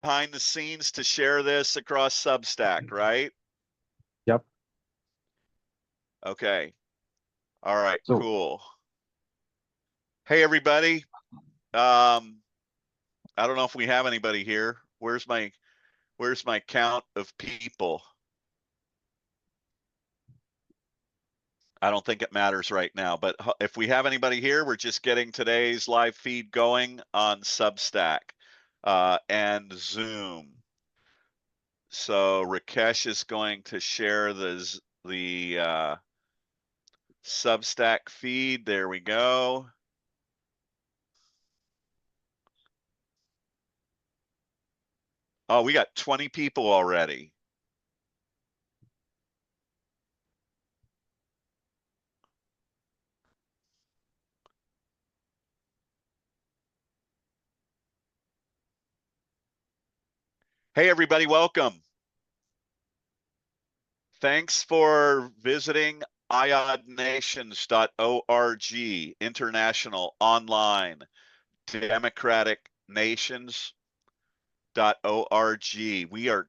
behind the scenes to share this across Substack, right? Yep. Okay. All right, So, cool. Hey, everybody. I don't know if we have anybody here. Where's my count of people? I don't think it matters right now, but if we have anybody here, we're just getting today's live feed going on Substack and Zoom. So Rakesh is going to share the Substack feed. There we go. Oh, we got 20 people already. Hey, everybody, welcome. Thanks for visiting iodnations.org, international online democratic nations.org. We are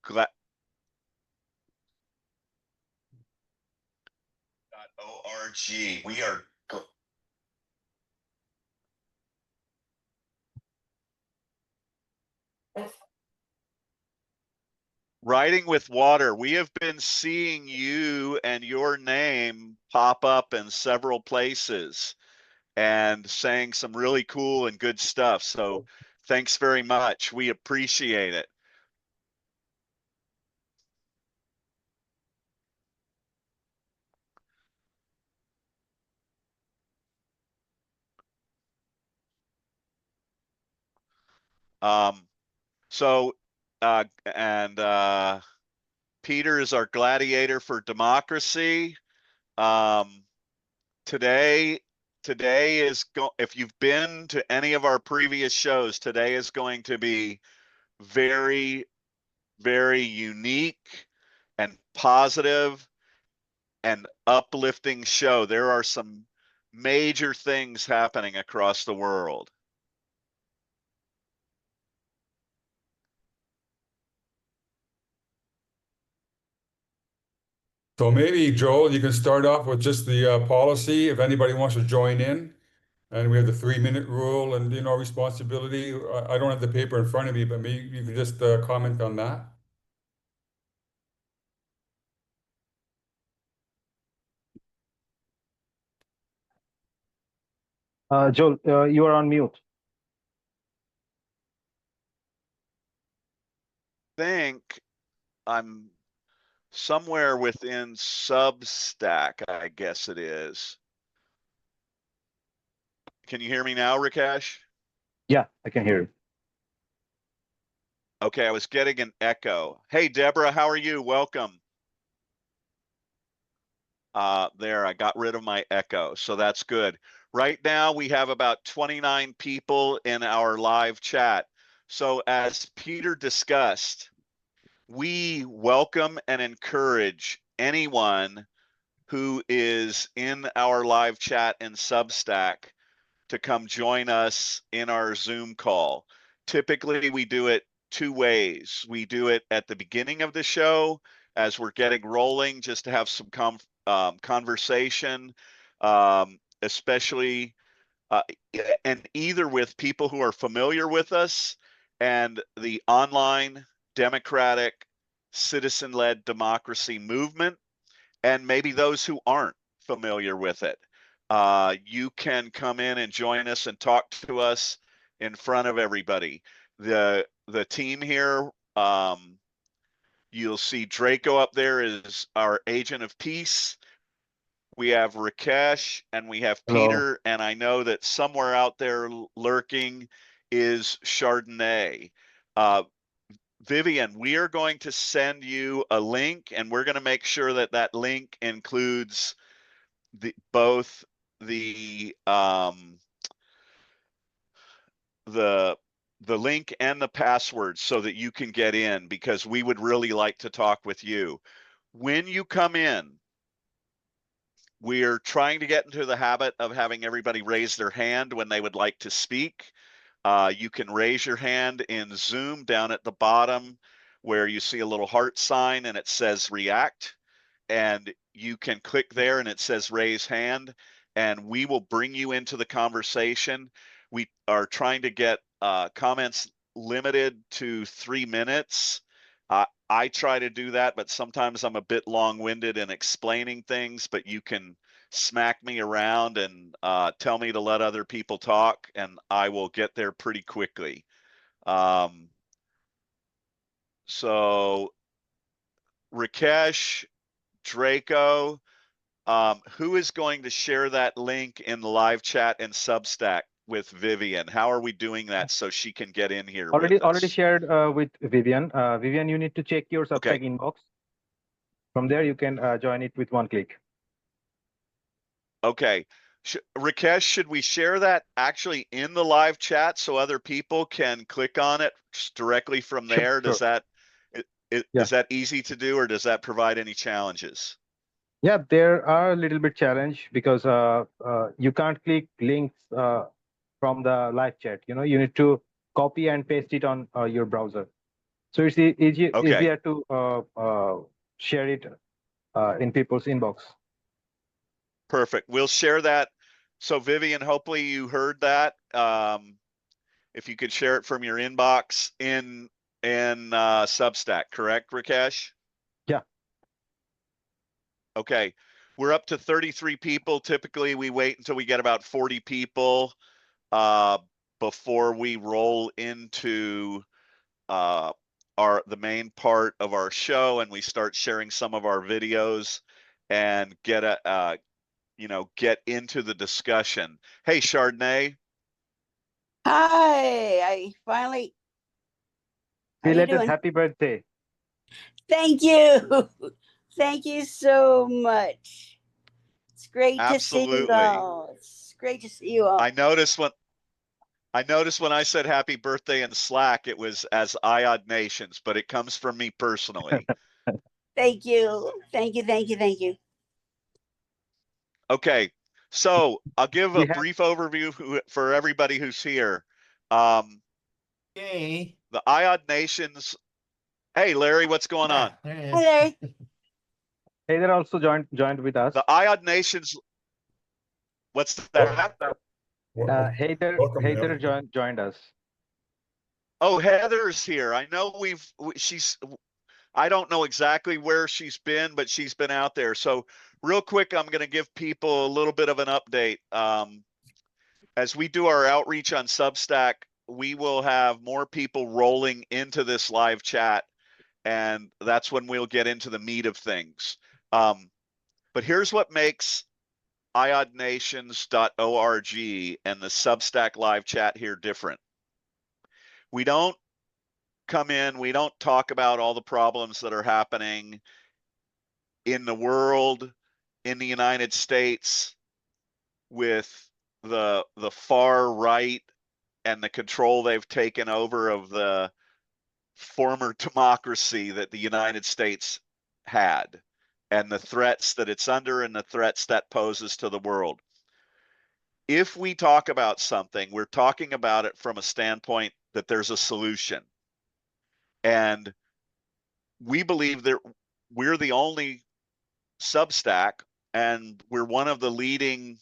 glad. .org. We are Writing with Water. We have been seeing you and your name pop up in several places and saying some really cool and good stuff. So thanks very much. We appreciate it. So, Peter is our gladiator for democracy. Um, today is if you've been to any of our previous shows, today is going to be very, very unique and positive and uplifting show. There are some major things happening across the world. So maybe, Joel, you can start off with just the policy if anybody wants to join in. And we have the 3-minute rule and, responsibility. I don't have the paper in front of me, but maybe you can just comment on that. Joel, you are on mute. I think I'm somewhere within Substack, I guess it is. Can you hear me now, Rakesh? Yeah, I can hear you. Okay, I was getting an echo. Hey, Deborah, how are you? Welcome. There, I got rid of my echo, so that's good. Right now, we have about 29 people in our live chat. So as Peter discussed, we welcome and encourage anyone who is in our live chat in Substack to come join us in our Zoom call. Typically, we do it two ways. We do it at the beginning of the show as we're getting rolling, just to have some conversation, especially and either with people who are familiar with us and the online democratic citizen-led democracy movement, and maybe those who aren't familiar with it. You can come in and join us and talk to us in front of everybody. The team here, you'll see Draco up there is our agent of peace. We have Rakesh and we have Hello. Peter, and I know that somewhere out there lurking is Chardonnay. Vivian, we are going to send you a link, and we're going to make sure that that link includes both the link and the password so that you can get in, because we would really like to talk with you. When you come in, we're trying to get into the habit of having everybody raise their hand when they would like to speak. You can raise your hand in Zoom down at the bottom where you see a little heart sign and it says react. And you can click there and it says raise hand, and we will bring you into the conversation. We are trying to get comments limited to 3 minutes. I try to do that, but sometimes I'm a bit long-winded in explaining things, but you can smack me around and tell me to let other people talk, and I will get there pretty quickly. So Rakesh, Draco, who is going to share that link in the live chat and Substack with Vivian? How are we doing that so she can get in here with us? Already shared with Vivian. Vivian, you need to check your Substack inbox. From there, you can join it with one click. Okay. Rakesh, should we share that actually in the live chat so other people can click on it just directly from there? Does that is that easy to do, or does that provide any challenges? Yeah, there are a little bit challenge because you can't click links from the live chat. You know, you need to copy and paste it on your browser. So it's easier to share it in people's inbox. Perfect. We'll share that. So Vivian, hopefully you heard that. If you could share it from your inbox in Substack, correct, Rakesh? Yeah. Okay. We're up to 33 people. Typically, we wait until we get about 40 people before we roll into the main part of our show, and we start sharing some of our videos and get into the discussion. Hey, Chardonnay. Hi, I finally. Belated happy birthday. Thank you. Thank you so much. It's great to see you all. It's great to see you all. I noticed when I said happy birthday in Slack, it was as IOD Nations, but it comes from me personally. Thank you. Thank you. Thank you. Thank you. Okay, so I'll give a brief overview for everybody who's here. Hey. The IOD Nations. Hey, Larry, what's going on? Hi, Larry. Hey, they're also joined with us. The IOD Nations. What's that? Heather joined us. Oh, Heather's here. I know I don't know exactly where she's been, but she's been out there. So real quick, I'm going to give people a little bit of an update. As we do our outreach on Substack, we will have more people rolling into this live chat, and that's when we'll get into the meat of things. But here's what makes iodnations.org and the Substack live chat here different. We don't come in, we don't talk about all the problems that are happening in the world, in the United States, with the far right and the control they've taken over of the former democracy that the United States had, and the threats that it's under and the threats that poses to the world. If we talk about something, we're talking about it from a standpoint that there's a solution. And we believe that we're the only Substack, and we're one of the leading,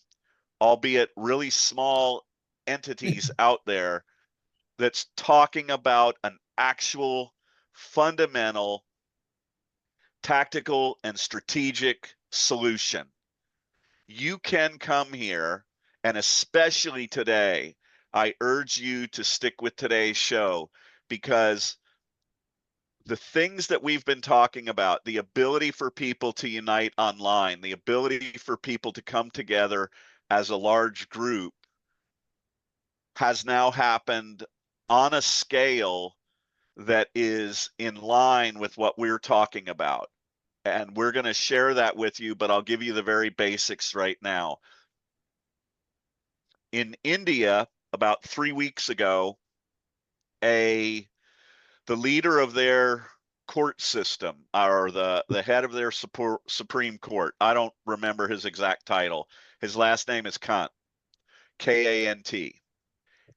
albeit really small entities out there that's talking about an actual fundamental tactical and strategic solution. You can come here, and especially today, I urge you to stick with today's show, because the things that we've been talking about, the ability for people to unite online, the ability for people to come together as a large group, has now happened on a scale that is in line with what we're talking about. And we're going to share that with you, but I'll give you the very basics right now. In India, about 3 weeks ago, the leader of their court system, or the head of their Supreme Court, I don't remember his exact title. His last name is Kant, K-A-N-T.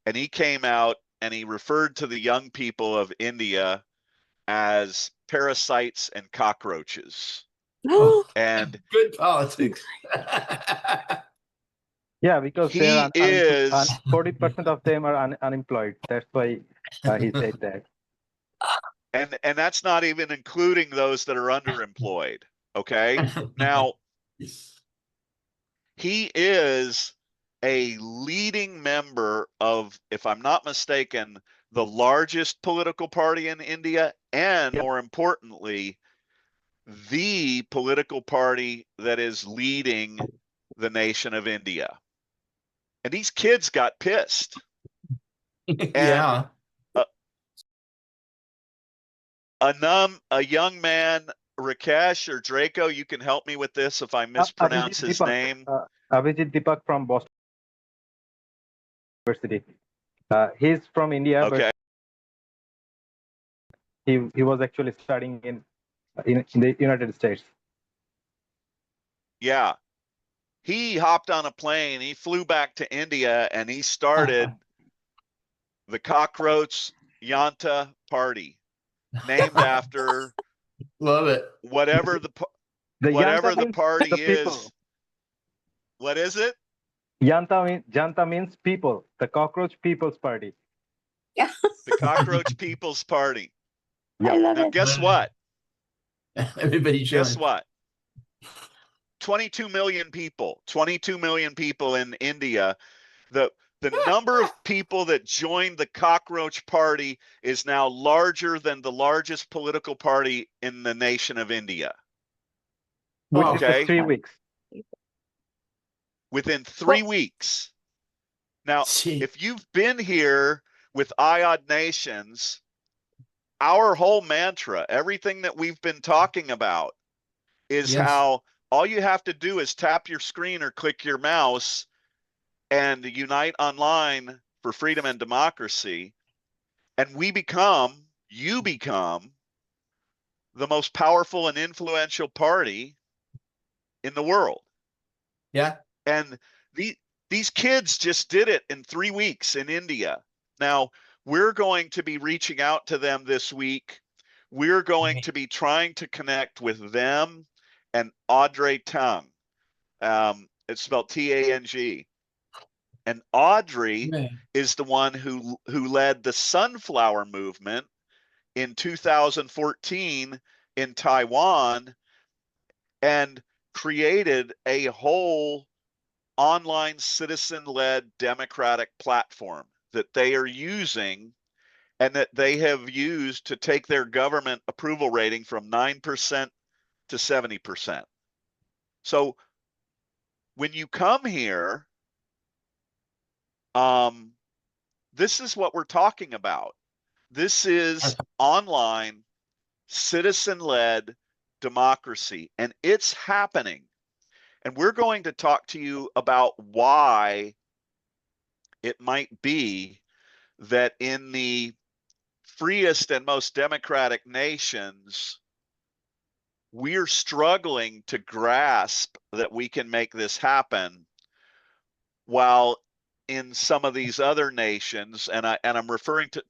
And he came out and he referred to the young people of India as parasites and cockroaches. And good politics. Yeah, because he they're is 40% of them are unemployed. That's why he said that. and that's not even including those that are underemployed. Okay. Now, he is a leading member of, if I'm not mistaken, the largest political party in India, and Yep. more importantly, the political party that is leading the nation of India. And these kids got pissed. Yeah. A young man, Rakesh or Draco, you can help me with this if I mispronounce his name. Abhijit Deepak from Boston University. He's from India, Okay. but he was actually studying in the United States. Yeah. He hopped on a plane, he flew back to India, and he started the Cockroach Yanta Party, named after Love it. whatever the Yanta party the is. people. What is it? Janta means people. The Cockroach People's Party. Yeah. The Cockroach People's Party. Yeah. I love Now, it. guess what? Everybody Guess chilling. what? 22 million people. 22 million people in India. The number of people that joined the Cockroach Party is now larger than the largest political party in the nation of India. Within Okay. 3 weeks. Within 3 weeks. Now, See. if you've been here with IOD Nations, our whole mantra, everything that we've been talking about, is Yes. how all you have to do is tap your screen or click your mouse and unite online for freedom and democracy. And you become the most powerful and influential party in the world. Yeah. And these kids just did it in 3 weeks in India. Now, we're going to be reaching out to them this week. We're going to be trying to connect with them and Audrey Tang. It's spelled T-A-N-G. And Audrey is the one who led the sunflower movement in 2014 in Taiwan and created a whole online citizen-led democratic platform that they are using and that they have used to take their government approval rating from 9% to 70%. So when you come here, this is what we're talking about. This is online citizen-led democracy, and it's happening. And we're going to talk to you about why it might be that in the freest and most democratic nations, we're struggling to grasp that we can make this happen, while in some of these other nations, and I'm referring to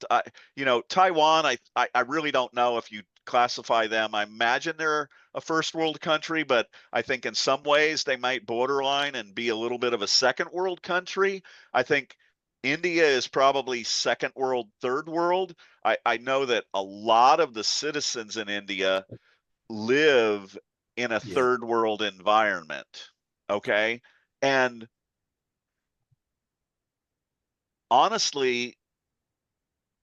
Taiwan. I really don't know if you classify them. I imagine they're a first world country, but I think in some ways they might borderline and be a little bit of a second world country. I think India is probably second world, third world. I know that a lot of the citizens in India live in a third world environment. Okay. And honestly,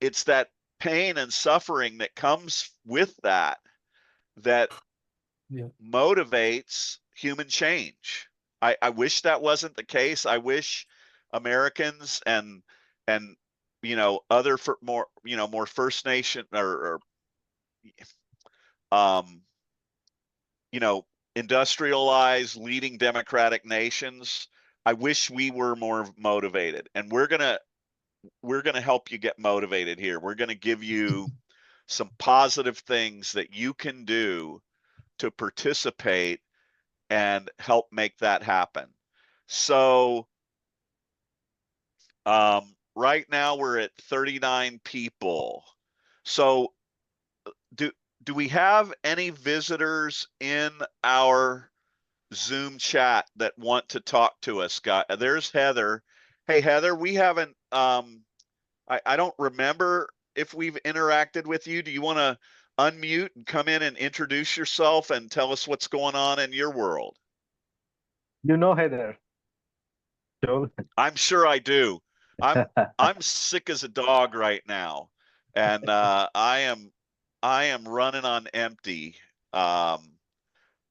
it's that pain and suffering that comes with that motivates human change. I wish that wasn't the case. I wish Americans and other more First Nation or industrialized leading democratic nations, I wish we were more motivated. And we're gonna help you get motivated here. We're gonna give you some positive things that you can do to participate and help make that happen. So right now we're at 39 people. So do we have any visitors in our Zoom chat that want to talk to us? There's Heather. Hey, Heather, we haven't, I don't remember if we've interacted with you. Do you want to unmute and come in and introduce yourself and tell us what's going on in your world? You know Heather, Joel. I'm sure I do. I'm sick as a dog right now, and I am running on empty.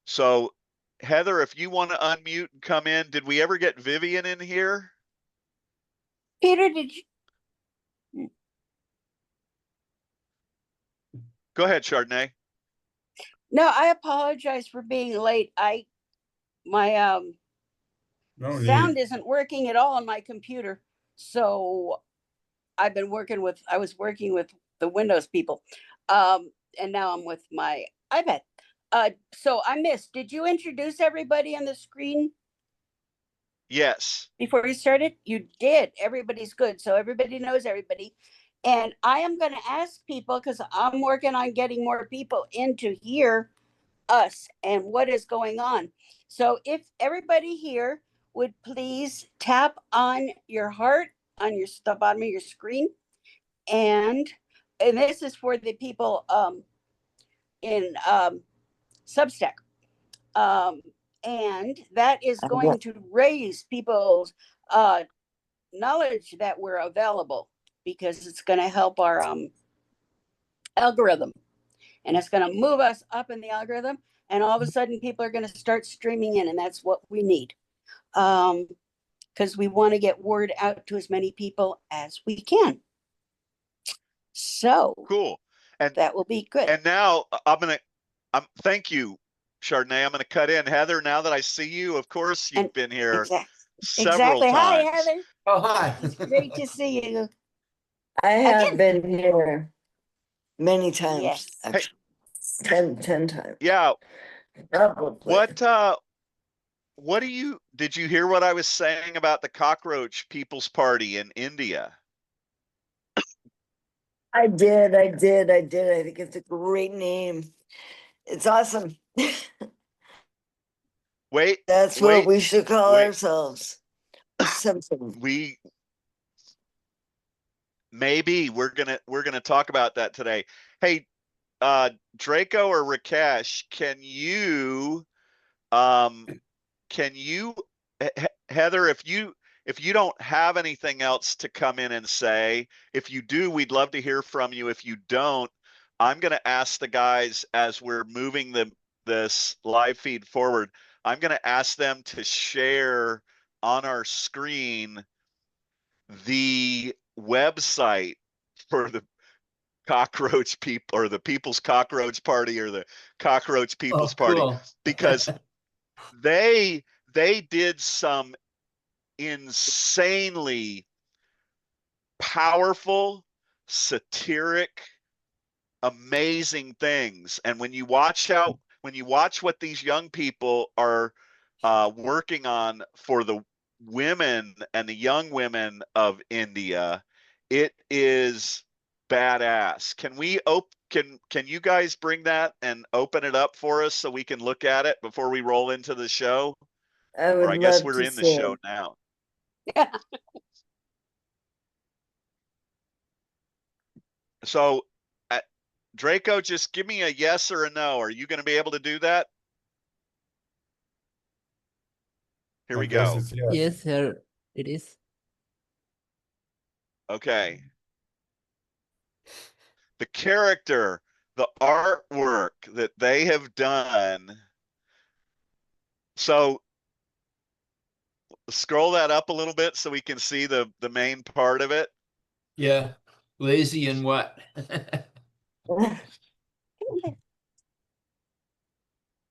So Heather, if you want to unmute and come in, did we ever get Vivian in here? Peter, did you? Go ahead, Chardonnay. No, I apologize for being late. My No sound need. isn't working at all on my computer, so I was working with the Windows people, and now I'm with my iPad. So I missed. Did you introduce everybody on the screen Yes. before you started? You did. Everybody's good, so everybody knows everybody. And I am going to ask people, because I'm working on getting more people in to hear us and what is going on. So if everybody here would please tap on your heart on the bottom of your screen, and this is for the people in Substack, and that is going to raise people's knowledge that we're available, because it's going to help our algorithm, and it's going to move us up in the algorithm, and all of a sudden people are going to start streaming in, and that's what we need, because we want to get word out to as many people as we can. So Cool. And that will be good. And now thank you, Chardonnay. I'm going to cut in. Heather, now that I see you, of course, you've been here several exactly. times. Hi, Heather. Oh, hi. It's great to see you. I have Again. been here many times, Yes. actually. 10 times. Yeah. Probably. Did you hear what I was saying about the Cockroach People's Party in India? I did. I think it's a great name. It's awesome. That's what we should call ourselves. Something. We're gonna talk about that today. Hey, Draco or Rakesh, can you Heather, if you don't have anything else to come in and say, if you do, we'd love to hear from you. If you don't, I'm going to ask the guys, as we're moving this live feed forward, I'm going to ask them to share on our screen the website for the Cockroach people, or the People's Cockroach Party, or the Cockroach People's Party, Cool. because they did some insanely powerful, satiric, amazing things. And when you watch what these young people are working on for the women and the young women of India, it is badass. Can you guys bring that and open it up for us so we can look at it before we roll into the show? I guess we're in the show now. So, Draco, just give me a yes or a no. Are you going to be able to do that? Here we go. Yes, sir, it is. Okay. The character, the artwork that they have done. So scroll that up a little bit so we can see the main part of it. Yeah. Lazy and what?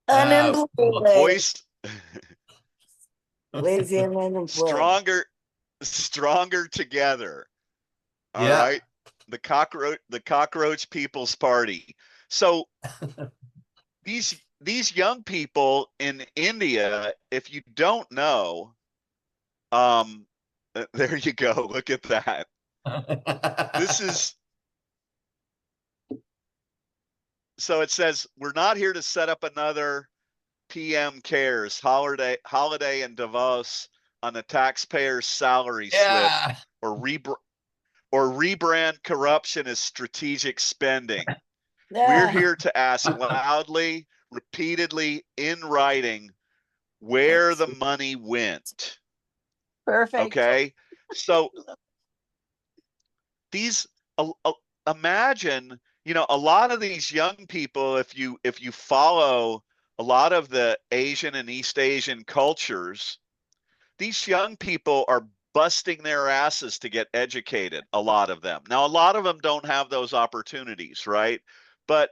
Unemployed. Voice. Lazy and unemployed. Stronger together. All Yeah. right. The Cockroach People's Party. So these young people in India, if you don't know, there you go. Look at that. This is, so it says, we're not here to set up another PM Cares holiday in Davos on the taxpayer's salary slip Yeah. or rebrand corruption as strategic spending. We're Yeah. here to ask loudly, repeatedly, in writing, where the money went. Perfect. Okay, so these imagine, you know, a lot of these young people, if you follow a lot of the Asian and East Asian cultures, these young people are busting their asses to get educated, a lot of them. Now, a lot of them don't have those opportunities, right? But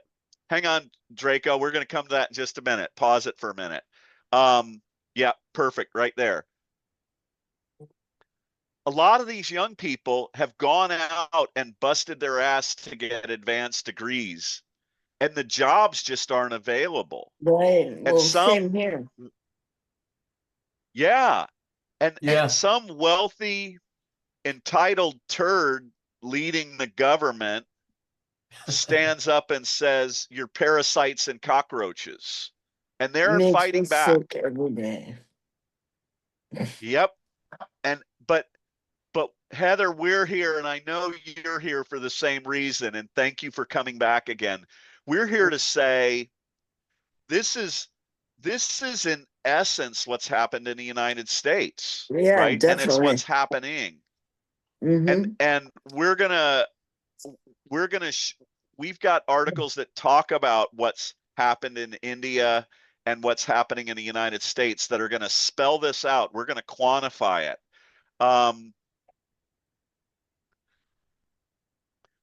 hang on, Draco, we're going to come to that in just a minute. Pause it for a minute. Yeah, perfect, right there. A lot of these young people have gone out and busted their ass to get advanced degrees, and the jobs just aren't available. Right. And Well, some, same here. yeah, and Yeah. some wealthy, entitled turd leading the government stands up and says, "You're parasites and cockroaches," and they're Makes me fighting back. sick every day. Yep. And but Heather, we're here, and I know you're here for the same reason, and thank you for coming back again. We're here to say this is in essence what's happened in the United States, Yeah, right? And it's definitely. what's happening. Mm-hmm. And we're gonna we've got articles that talk about what's happened in India and what's happening in the United States that are going to spell this out. We're going to quantify it.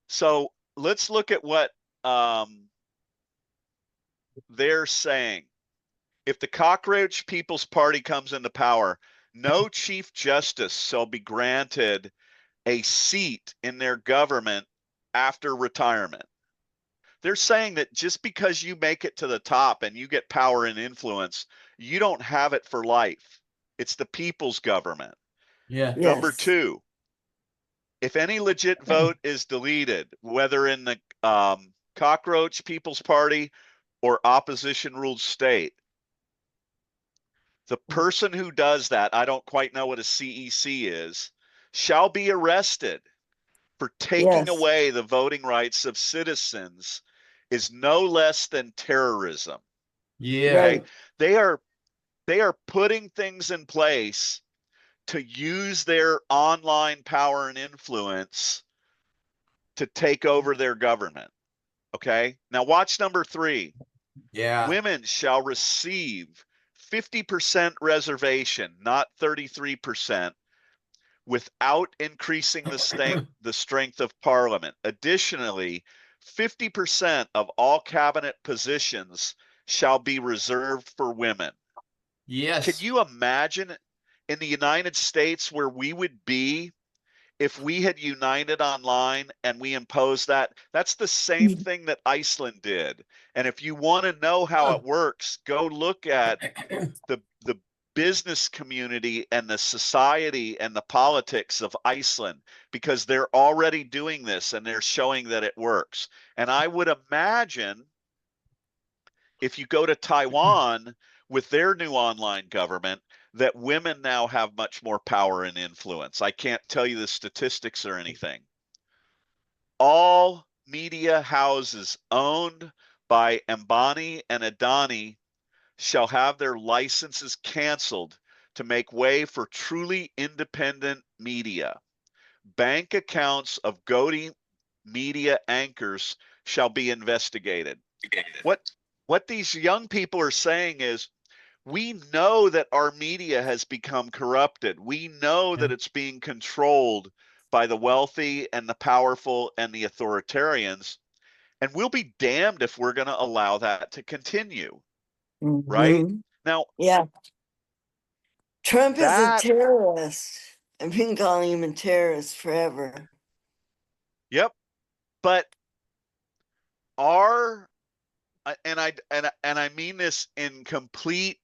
So let's look at what they're saying. If the Cockroach People's Party comes into power, no Chief Justice shall be granted a seat in their government after retirement. They're saying that just because you make it to the top and you get power and influence, you don't have it for life. It's the people's government. Yeah. Number Yes. 2, if any legit vote is deleted, whether in the Cockroach People's Party or opposition ruled state, the person who does that, I don't quite know what a CEC is, shall be arrested for taking Yes. away the voting rights of citizens is no less than terrorism. Yeah. Okay? Right. They are putting things in place to use their online power and influence to take over their government. Okay? Now watch number 3. Yeah. Women shall receive 50% reservation, not 33%, without increasing the strength of parliament. Additionally, 50% of all cabinet positions shall be reserved for women. Yes. Can you imagine in the United States where we would be if we had united online and we imposed that? That's the same thing that Iceland did. And if you want to know how it works, go look at the business community and the society and the politics of Iceland, because they're already doing this and they're showing that it works. And I would imagine if you go to Taiwan with their new online government, that women now have much more power and influence. I can't tell you the statistics or anything. All media houses owned by Ambani and Adani shall have their licenses canceled to make way for truly independent media. Bank accounts of GOATY media anchors shall be investigated. What these young people are saying is, we know that our media has become corrupted. We know that it's being controlled by the wealthy and the powerful and the authoritarians, and we'll be damned if we're going to allow that to continue. Right? Mm-hmm. Now, Yeah. Trump is a that, terrorist. I've been calling him a terrorist forever. yep. But our, and I mean this in complete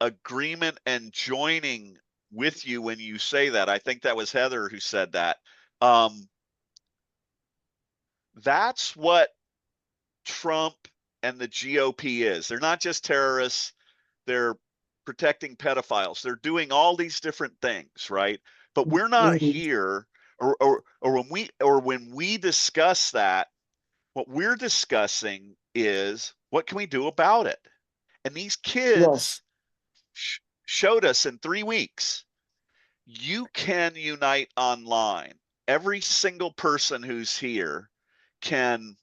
agreement and joining with you when you say that. I think that was Heather who said that. That's what Trump and the GOP is. They're not just terrorists. They're protecting pedophiles. They're doing all these different things, right? But we're not here, or when we discuss that, what we're discussing is what can we do about it? And these kids showed us in 3 weeks, you can unite online. Every single person who's here can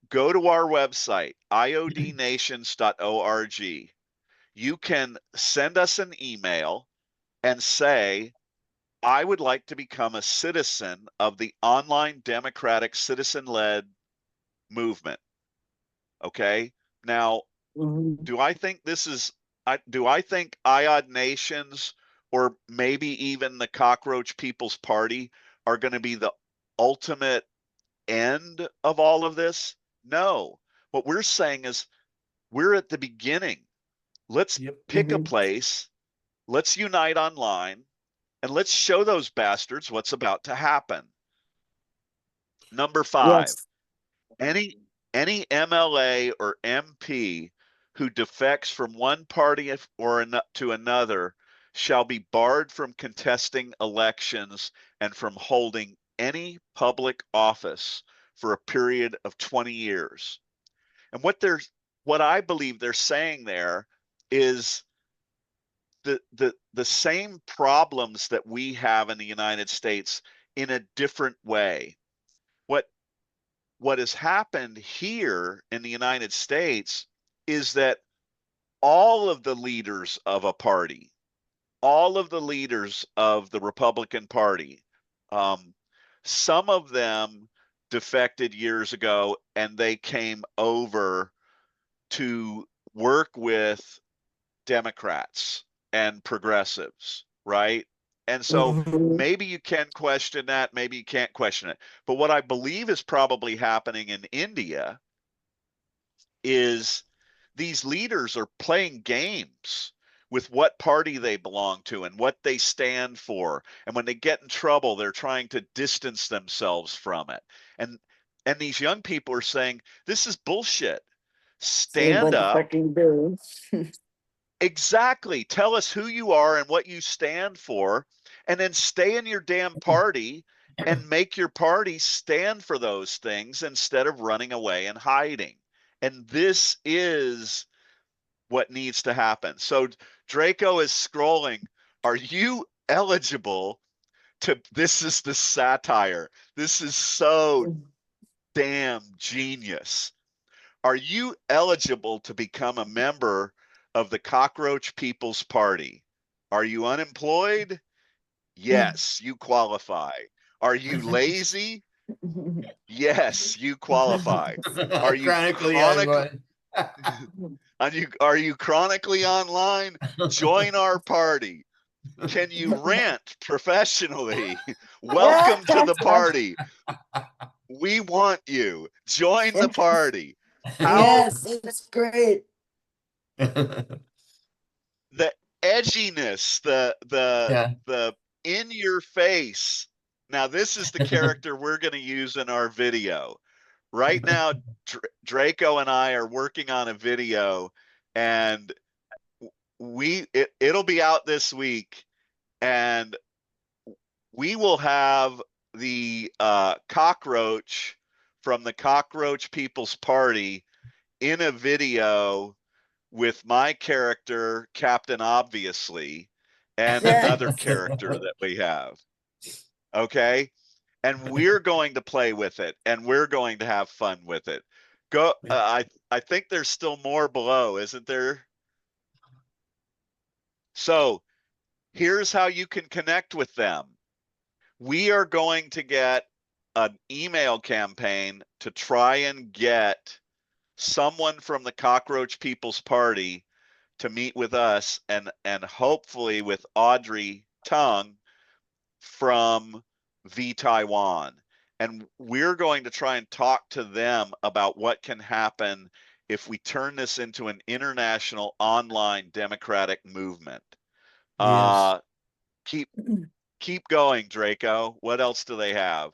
go to our website, iodnations.org. You can send us an email and say, I would like to become a citizen of the online democratic citizen-led movement. Okay. Now, do I think IOD Nations or maybe even the Cockroach People's Party are going to be the ultimate end of all of this? No. What we're saying is we're at the beginning. Let's pick a place, let's unite online, and let's show those bastards what's about to happen. Number 5, any MLA or MP who defects from one party or to another shall be barred from contesting elections and from holding any public office for a period of 20 years. And what I believe they're saying there is the same problems that we have in the United States in a different way. What has happened here in the United States is that all of the leaders of a party, all of the leaders of the Republican Party, some of them defected years ago and they came over to work with Democrats and progressives, right? And so maybe you can question that, maybe you can't question it. But what I believe is probably happening in India is these leaders are playing games with what party they belong to and what they stand for. And when they get in trouble, they're trying to distance themselves from it. And these young people are saying, this is bullshit. Stand up. Exactly. Tell us who you are and what you stand for, and then stay in your damn party and make your party stand for those things instead of running away and hiding. And this is what needs to happen. So Draco is scrolling. Are you eligible to, this is the satire. This is so damn genius. Are you eligible to become a member of the Cockroach People's Party? Are you unemployed? Yes, you qualify. Are you lazy? Yes, you qualify. Are you are you chronically online? Join our party. Can you rent professionally? Welcome to the party. We want you. Join the party. Yes, it's great. The edginess, the in your face. Now this is the character we're going to use in our video. Right now, Draco and I are working on a video, and it'll be out this week, and we will have the cockroach from the Cockroach People's Party in a video with my character, Captain Obviously, and another character that we have. Okay? And we're going to play with it, and we're going to have fun with it. Go. I think there's still more below, isn't there? So here's how you can connect with them. We are going to get an email campaign to try and get someone from the Cockroach People's Party to meet with us, and hopefully with Audrey Tung from Taiwan. And we're going to try and talk to them about what can happen if we turn this into an international online democratic movement. Yes. keep going, Draco. What else do they have?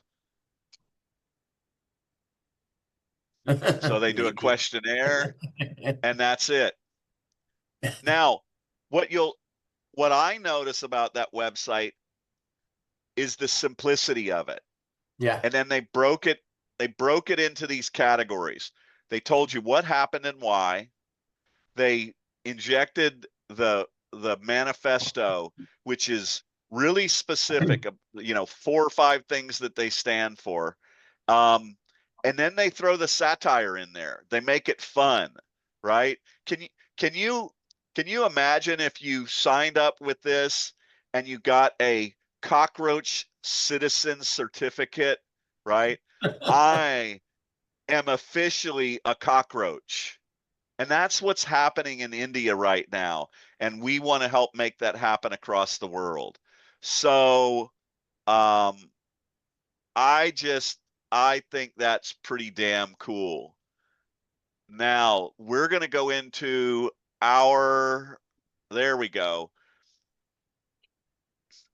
So they do a questionnaire, and that's it. Now, what I notice about that website is the simplicity of it. Yeah. And then they broke it into these categories. They told you what happened and why. They injected the manifesto, which is really specific, 4 or 5 things that they stand for. And then they throw the satire in there. They make it fun, right? Can you imagine if you signed up with this and you got a Cockroach citizen certificate, right? I am officially a cockroach. And that's what's happening in India right now. And we want to help make that happen across the world. So I think that's pretty damn cool. Now we're going to go into there we go.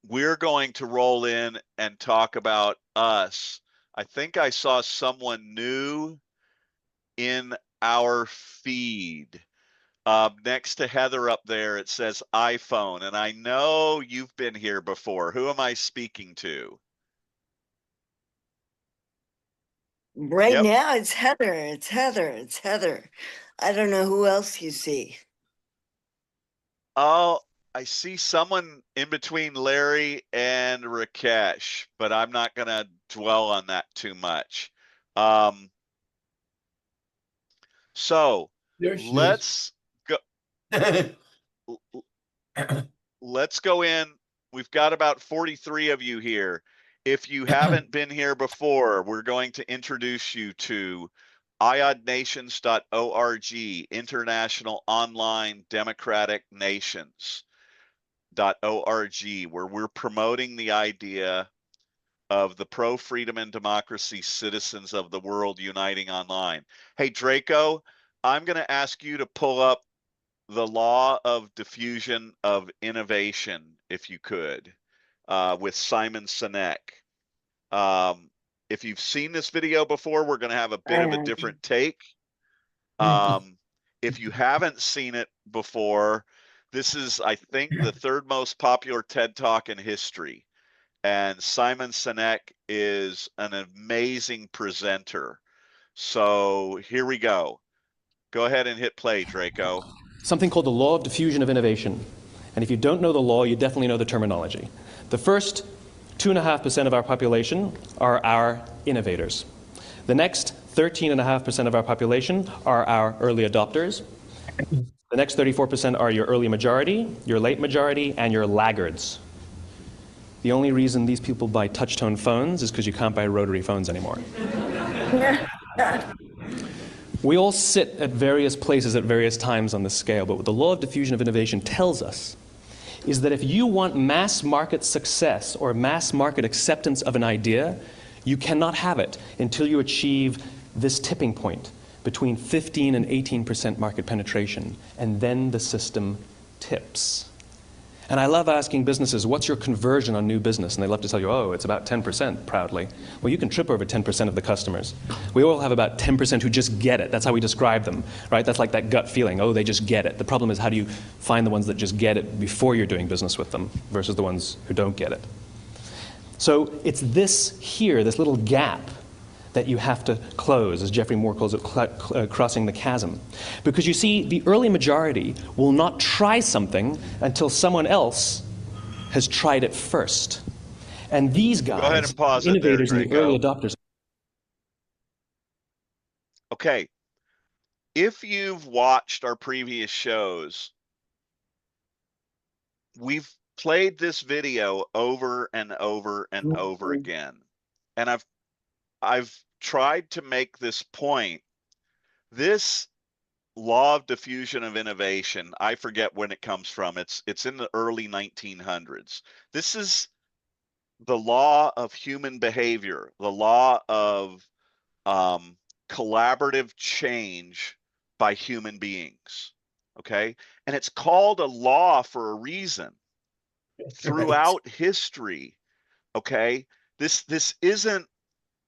We're going to roll in and talk about us. I think I saw someone new in our feed. Next to Heather up there, it says iPhone, and I know you've been here before. Who am I speaking to? Right Yep. now, it's Heather. It's Heather. It's Heather. I don't know who else you see. Oh, I see someone in between Larry and Rakesh, but I'm not going to dwell on that too much. So There she is. let's go. Let's go in. We've got about 43 of you here. If you haven't been here before, we're going to introduce you to iodnations.org, International Online Democratic Nations.org, where we're promoting the idea of the pro-freedom and democracy citizens of the world uniting online. Hey, Draco, I'm going to ask you to pull up the law of diffusion of innovation, if you could, with Simon Sinek. If you've seen this video before, we're going to have a bit of a different take. If you haven't seen it before, this is, I think, the 3rd most popular TED Talk in history. And Simon Sinek is an amazing presenter. So here we go. Go ahead and hit play, Draco. Something called the law of diffusion of innovation. And if you don't know the law, you definitely know the terminology. The first 2.5% of our population are our innovators. The next 13.5% of our population are our early adopters. The next 34% are your early majority, your late majority, and your laggards. The only reason these people buy touch-tone phones is because you can't buy rotary phones anymore. We all sit at various places at various times on the scale, but what the law of diffusion of innovation tells us is that if you want mass market success or mass market acceptance of an idea, you cannot have it until you achieve this tipping point between 15 and 18% market penetration, and then the system tips. And I love asking businesses, what's your conversion on new business? And they love to tell you, oh, it's about 10%, proudly. Well, you can trip over 10% of the customers. We all have about 10% who just get it. That's how we describe them, right? That's like that gut feeling, oh, they just get it. The problem is, how do you find the ones that just get it before you're doing business with them versus the ones who don't get it? So it's this here, this little gap, that you have to close, as Geoffrey Moore calls it, crossing the chasm. Because you see, the early majority will not try something until someone else has tried it first. And these guys, go ahead and pause innovators it there, and the early adopters. Okay. If you've watched our previous shows, we've played this video over and over and over again. And I've tried to make this point. This law of diffusion of innovation, I forget when it comes from. It's in the early 1900s. This is the law of human behavior, the law of collaborative change by human beings. Okay? And it's called a law for a reason. Throughout history, Okay, this isn't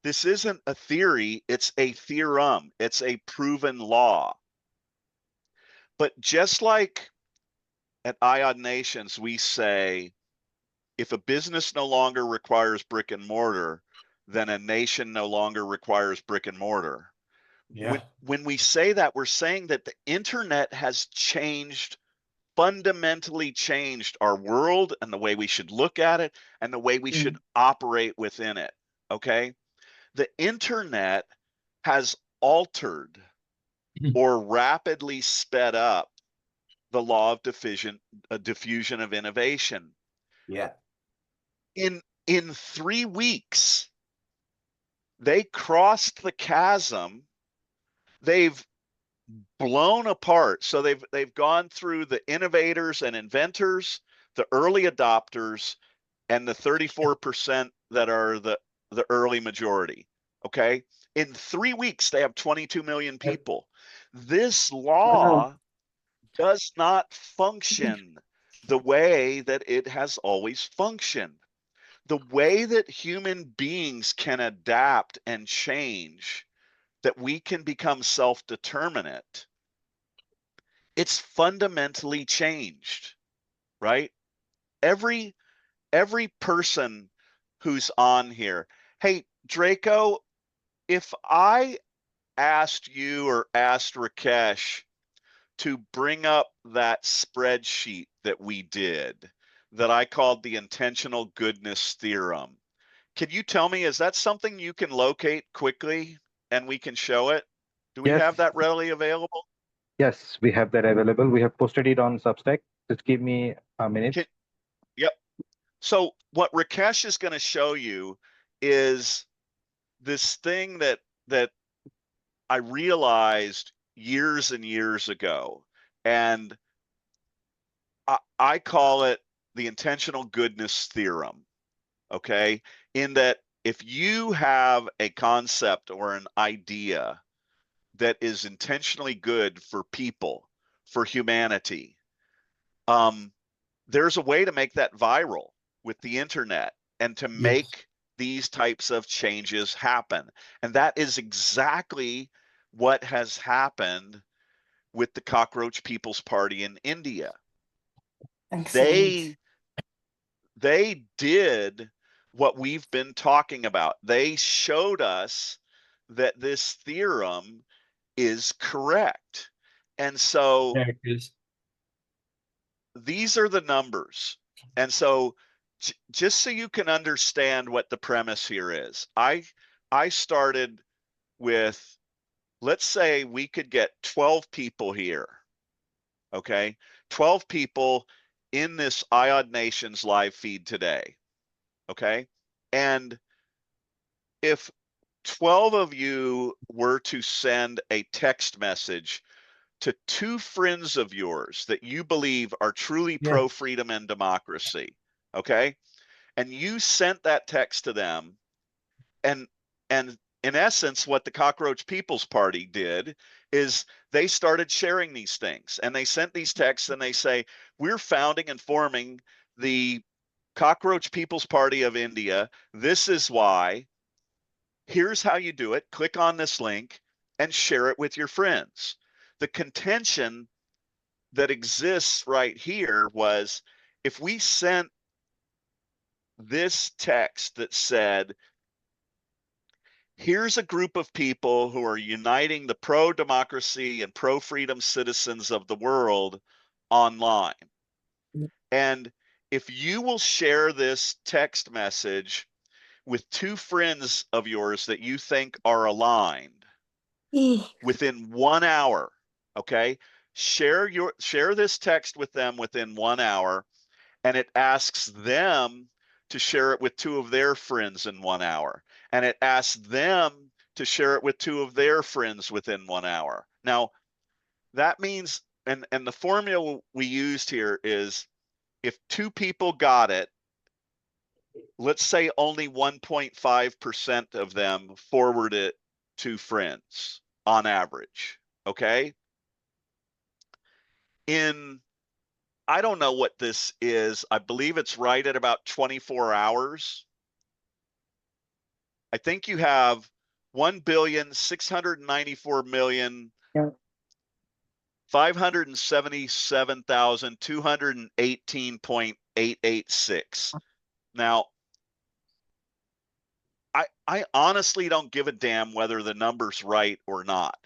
a theory, it's a theorem, it's a proven law. But just like at IOD Nations, we say if a business no longer requires brick and mortar, then a nation no longer requires brick and mortar. Yeah. When we say that, we're saying that the internet has fundamentally changed our world and the way we should look at it and the way we should operate within it. Okay. The internet has altered or rapidly sped up the law of diffusion of innovation. Yeah. In 3 weeks, they crossed the chasm. They've blown apart. So they've gone through the innovators and inventors, the early adopters, and the 34% that are the early majority. Okay. In 3 weeks, they have 22 million people. This law does not function the way that it has always functioned. The way that human beings can adapt and change, that we can become self-determinate, it's fundamentally changed, right? Every person who's on here. Hey, Draco, if I asked you or asked Rakesh to bring up that spreadsheet that we did that I called the intentional goodness theorem, can you tell me, is that something you can locate quickly and we can show it? Do we Yes. have that readily available? Yes, we have that available. We have posted it on Substack. Just give me a minute. Yep. So what Rakesh is going to show you is this thing that I realized years and years ago, and I call it the intentional goodness theorem. Okay, in that if you have a concept or an idea that is intentionally good for people, for humanity, there's a way to make that viral with the internet and to make these types of changes happen. And that is exactly what has happened with the Cockroach People's Party in India. Excellent. They did what we've been talking about. They showed us that this theorem is correct. And so There it is. these are the numbers. And so just so you can understand what the premise here is, I started with, let's say we could get 12 people here. Okay. 12 people in this IOD Nations live feed today. Okay. And if 12 of you were to send a text message to 2 friends of yours that you believe are truly pro freedom and democracy, okay? And you sent that text to them, and in essence, what the Cockroach People's Party did is they started sharing these things, and they sent these texts, and they say, we're founding and forming the Cockroach People's Party of India. This is why. Here's how you do it. Click on this link and share it with your friends. The contention that exists right here was, if we sent this text that said, here's a group of people who are uniting the pro-democracy and pro-freedom citizens of the world online. And if you will share this text message with 2 friends of yours that you think are aligned within 1 hour, okay? Share this text with them within 1 hour, and it asks them to share it with 2 of their friends in 1 hour, and it asks them to share it with 2 of their friends within 1 hour. Now, that means, and the formula we used here is, if 2 people got it, let's say only 1.5% of them forward it to friends on average, okay? I don't know what this is. I believe it's right at about 24 hours. I think you have 1,694,000,000 Yeah. 577,218.886. Now, I honestly don't give a damn whether the number's right or not.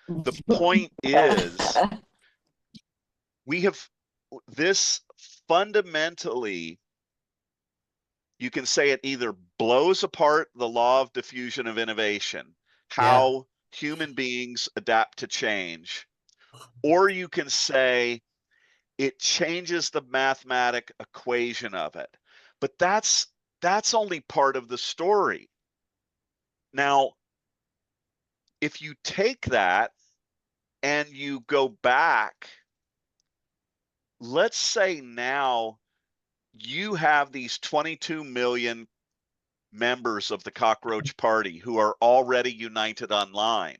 The point is, we have this fundamentally, you can say it either blows apart the law of diffusion of innovation, how human beings adapt to change, or you can say it changes the mathematic equation of it. But that's only part of the story. Now, if you take that and you go back, let's say now you have these 22 million members of the Cockroach Party who are already united online.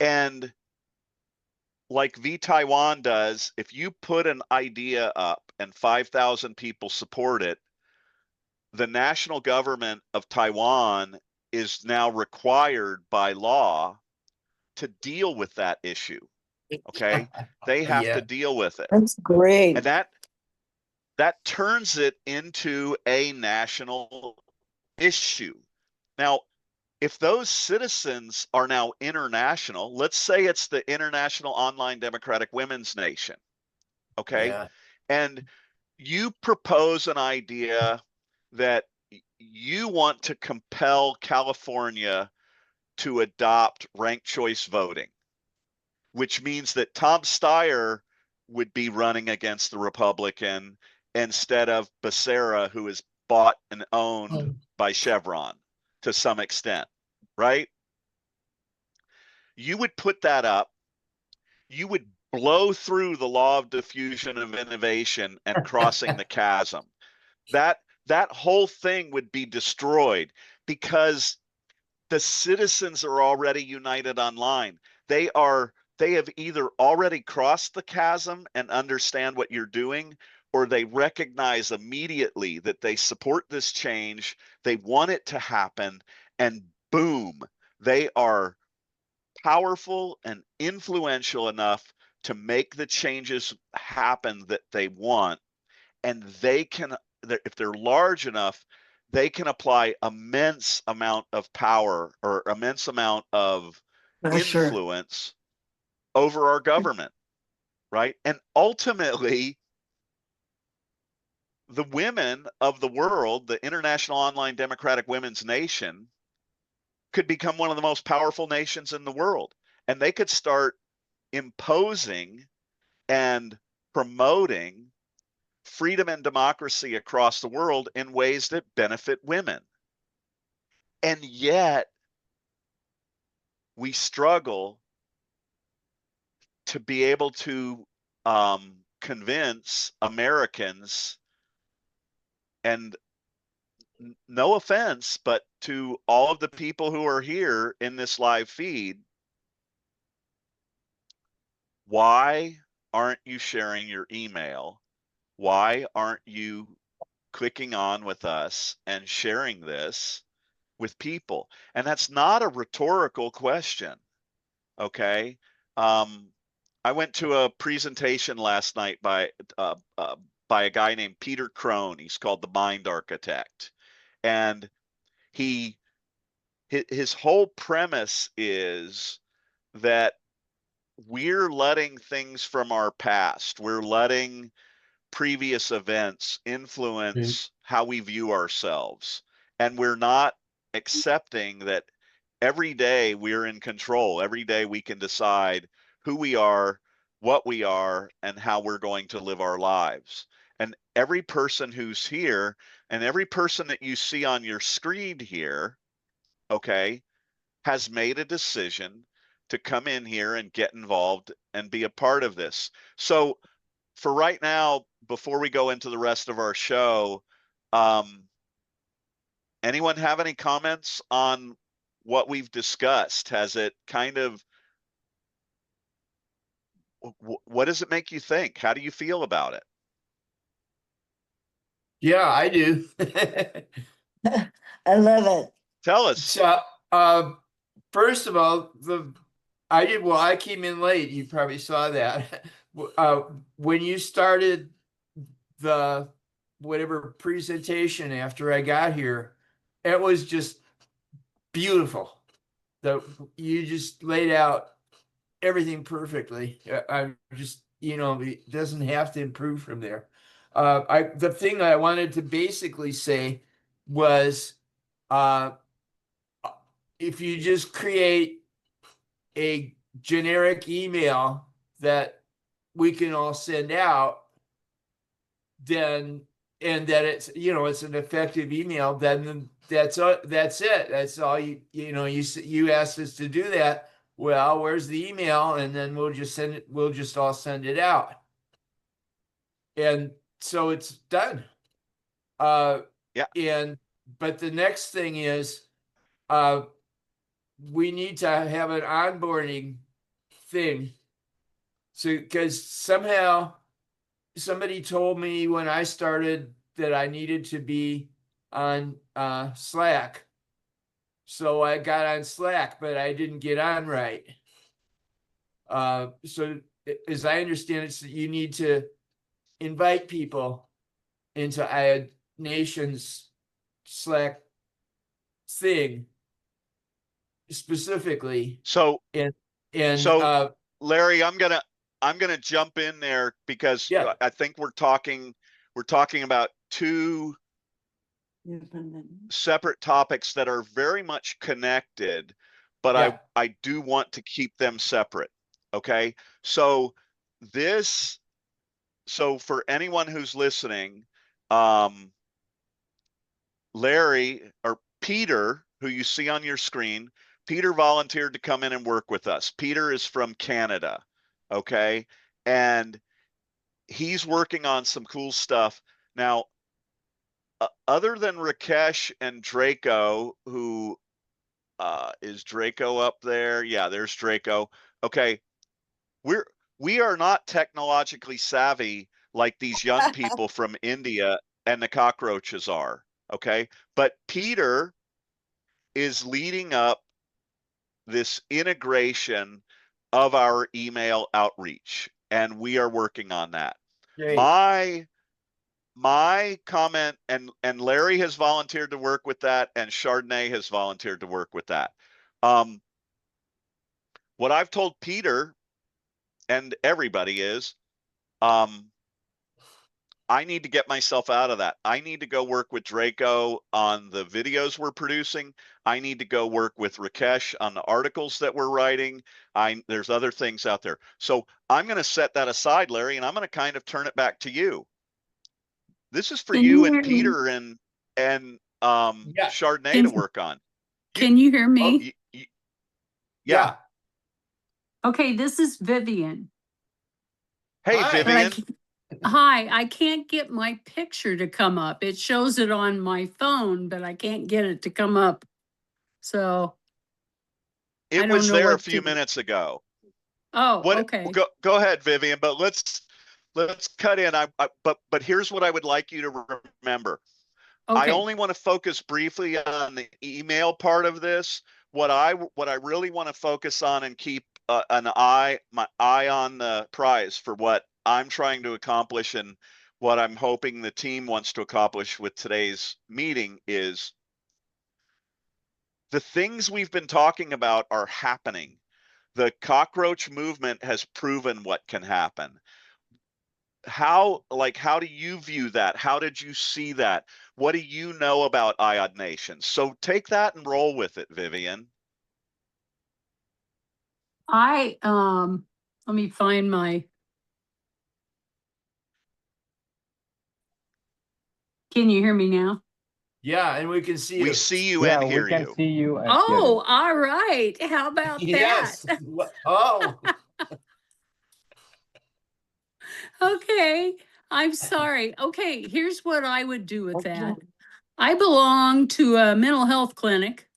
And like V Taiwan does, if you put an idea up and 5,000 people support it, the national government of Taiwan is now required by law to deal with that issue. Okay? They have to deal with it. That's great. And that turns it into a national issue. Now, if those citizens are now international, let's say it's the International Online Democratic Women's Nation, okay? And you propose an idea that you want to compel California to adopt ranked choice voting, which means that Tom Steyer would be running against the Republican instead of Becerra, who is bought and owned by Chevron to some extent, right? You would put that up. You would blow through the law of diffusion of innovation and crossing the chasm. That whole thing would be destroyed because the citizens are already united online. They have either already crossed the chasm and understand what you're doing, or they recognize immediately that they support this change, they want it to happen, and boom, they are powerful and influential enough to make the changes happen that they want. And they can, if they're large enough, they can apply immense amount of power or immense amount of influence over our government, right? And ultimately, the women of the world, the International Online Democratic Women's Nation, could become one of the most powerful nations in the world. And they could start imposing and promoting freedom and democracy across the world in ways that benefit women. And yet, we struggle to be able to convince Americans, and no offense, but to all of the people who are here in this live feed, why aren't you sharing your email? Why aren't you clicking on with us and sharing this with people? And that's not a rhetorical question, okay? I went to a presentation last night by a guy named Peter Crone. He's called the Mind Architect. And his whole premise is that we're letting things from our past, we're letting previous events influence how we view ourselves. And we're not accepting that every day we're in control. Every day we can decide who we are, what we are, and how we're going to live our lives. And every person who's here and every person that you see on your screen here, okay, has made a decision to come in here and get involved and be a part of this. So for right now, before we go into the rest of our show, anyone have any comments on what we've discussed? Has it kind of, what does it make you think? How do you feel about it? Yeah, I do. I love it. Tell us. So, first of all, I came in late. You probably saw that. When you started the whatever presentation after I got here, it was just beautiful. You just laid out everything perfectly. I'm just, it doesn't have to improve from there. The thing I wanted to basically say was, if you just create a generic email that we can all send out, then, and that it's an effective email, then that's it. That's all you asked us to do that. Well, where's the email? And then we'll just all send it out. And so it's done. Yeah. But the next thing is, we need to have an onboarding thing. So, because somehow somebody told me when I started that I needed to be on Slack. So I got on Slack, but I didn't get on right. So as I understand it, so you need to invite people into IOD Nations Slack thing specifically. So and Larry, I'm gonna jump in there because Yeah. I think we're talking about two separate topics that are very much connected, but Yeah. I do want to keep them separate. Okay. So for anyone who's listening, Larry or Peter, who you see on your screen, Peter volunteered to come in and work with us. Peter is from Canada. Okay. And he's working on some cool stuff. Now, other than Rakesh and Draco, who is Draco up there? Yeah, there's Draco. Okay. We are not technologically savvy like these young people from India and the cockroaches are. Okay. But Peter is leading up this integration of our email outreach, and we are working on that. Great. My comment, and Larry has volunteered to work with that, and Chardonnay has volunteered to work with that. What I've told Peter and everybody is, I need to get myself out of that. I need to go work with Draco on the videos we're producing. I need to go work with Rakesh on the articles that we're writing. There's other things out there. So I'm going to set that aside, Larry, and I'm going to kind of turn it back to you. This is for you and Peter and Chardonnay to work on. Can you hear me? Yeah. Okay, this is Vivian. Hey, Hi. Vivian. Hi, I can't get my picture to come up. It shows it on my phone, but I can't get it to come up. So it was there a few minutes ago. Oh, okay. Go ahead, Vivian, but let's cut in. But here's what I would like you to remember. Okay. I only want to focus briefly on the email part of this. What I really want to focus on and keep my eye on the prize for what I'm trying to accomplish and what I'm hoping the team wants to accomplish with today's meeting is the things we've been talking about are happening. The cockroach movement has proven what can happen. How do you view that? How did you see that? What do you know about IOD Nations? So take that and roll with it, Vivian. Let me find my. Can you hear me now? Yeah, and we can see you. We see you and hear you. Yeah, we can see you. And Oh, all right. How about Yes. that? Oh. Okay, I'm sorry. Okay, here's what I would do with that. I belong to a mental health clinic,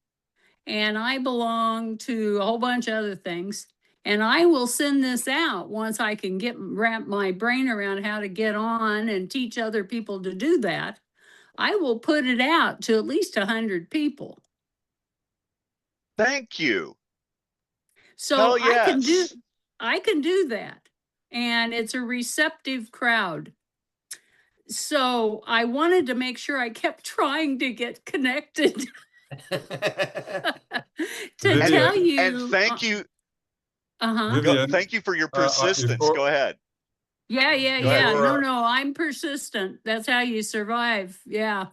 and I belong to a whole bunch of other things. And I will send this out once I can wrap my brain around how to get on and teach other people to do that. I will put it out to at least 100 people. Thank you. So Hell I can do that. And it's a receptive crowd. So I wanted to make sure I kept trying to get connected to Vivian. tell you. And thank you. Uh-huh. Vivian, Thank you for your persistence. before- Go ahead. Yeah. Go ahead. No, I'm persistent. That's how you survive. Yeah.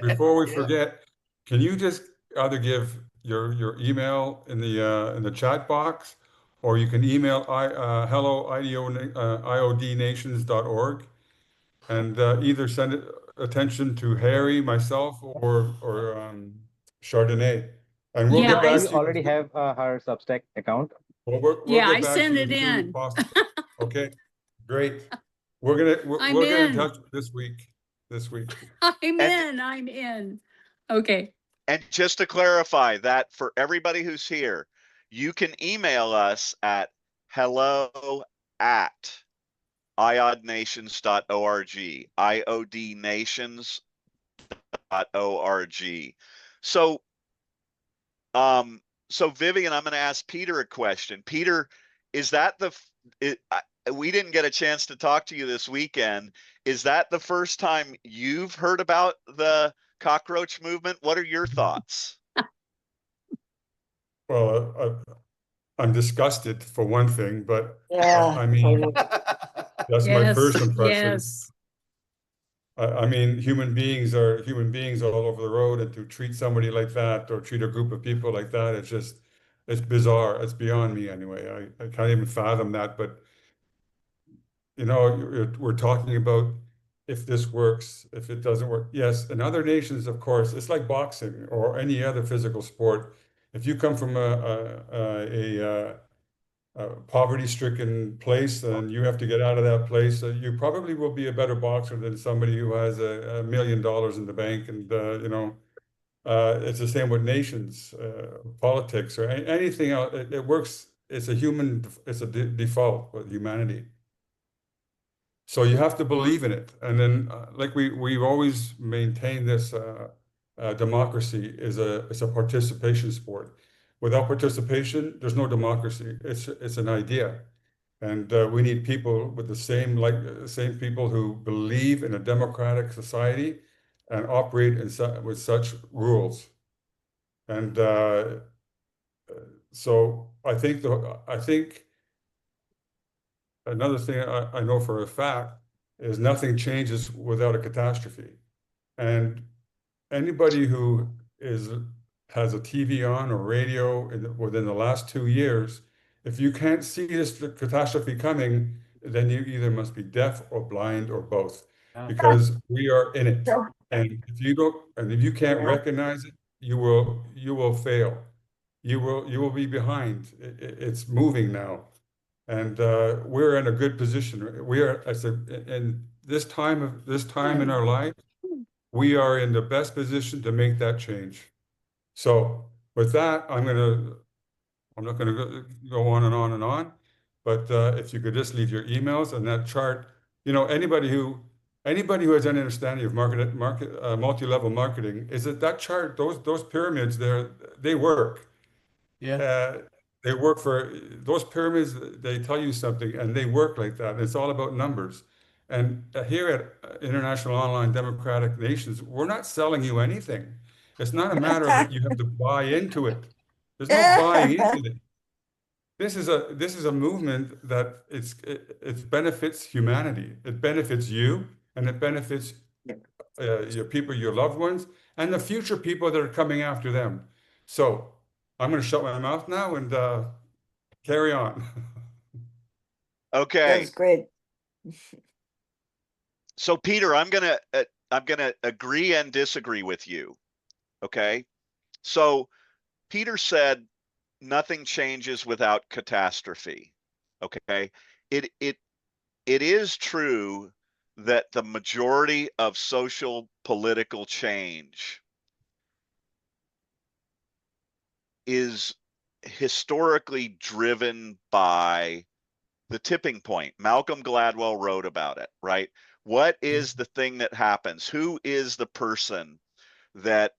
Before we forget, can you just either give your email in the chat box, or you can email hello IODnations.org, and either send it attention to Harry, myself, or Chardonnay, and we'll Yeah, get back We to you. already have her Substack account. We'll get I back to sent you it as soon as in. possible. Okay, great. I'm We're gonna in in. touch this week. I'm in. Okay. And just to clarify that for everybody who's here, you can email us at hello@iodnations.org, iodnations.org. So, so Vivian, I'm going to ask Peter a question. Peter, is that we didn't get a chance to talk to you this weekend. Is that the first time you've heard about the cockroach movement? What are your thoughts? Well, I'm disgusted for one thing, but Yeah. I mean, that's my first impression. Yes. I mean, human beings are human beings all over the road, and to treat somebody like that or treat a group of people like that, it's bizarre. It's beyond me anyway. I can't even fathom that. But you know, we're talking about if this works, if it doesn't work. Yes, in other nations, of course, it's like boxing or any other physical sport. If you come from a poverty-stricken place and you have to get out of that place, you probably will be a better boxer than somebody who has $1 million in the bank. And you know, it's the same with nations, politics, or anything else. It works. It's a default with humanity. So you have to believe in it. And then, like we've always maintained this, democracy is it's a participation sport. Without participation, there's no democracy. It's an idea. And we need people with the same people who believe in a democratic society and operate with such rules. And so I think another thing I know for a fact is nothing changes without a catastrophe. And anybody who has a TV on or radio within the last 2 years, if you can't see this catastrophe coming, then you either must be deaf or blind or both, because we are in it. And if you can't recognize it, you will fail. You will be behind. It's moving now. And we're in a good position. We are in this time in our life, we are in the best position to make that change. So with that, I'm not gonna go on and on and on, but if you could just leave your emails and that chart, you know, anybody who has any understanding of multi-level marketing, is that chart, those pyramids there, they work. Yeah. They work for those pyramids. They tell you something, and they work like that. It's all about numbers. And here at International Online Democratic Nations, we're not selling you anything. It's not a matter of you have to buy into it. There's no buying into it. This is a movement that it benefits humanity. It benefits you, and it benefits your people, your loved ones, and the future people that are coming after them. So I'm going to shut my mouth now and carry on. Okay. That's great. So Peter, I'm gonna agree and disagree with you. Okay. So Peter said nothing changes without catastrophe. Okay. It is true that the majority of social political change is historically driven by the tipping point. Malcolm Gladwell wrote about it, right? What is the thing that happens? Who is the person that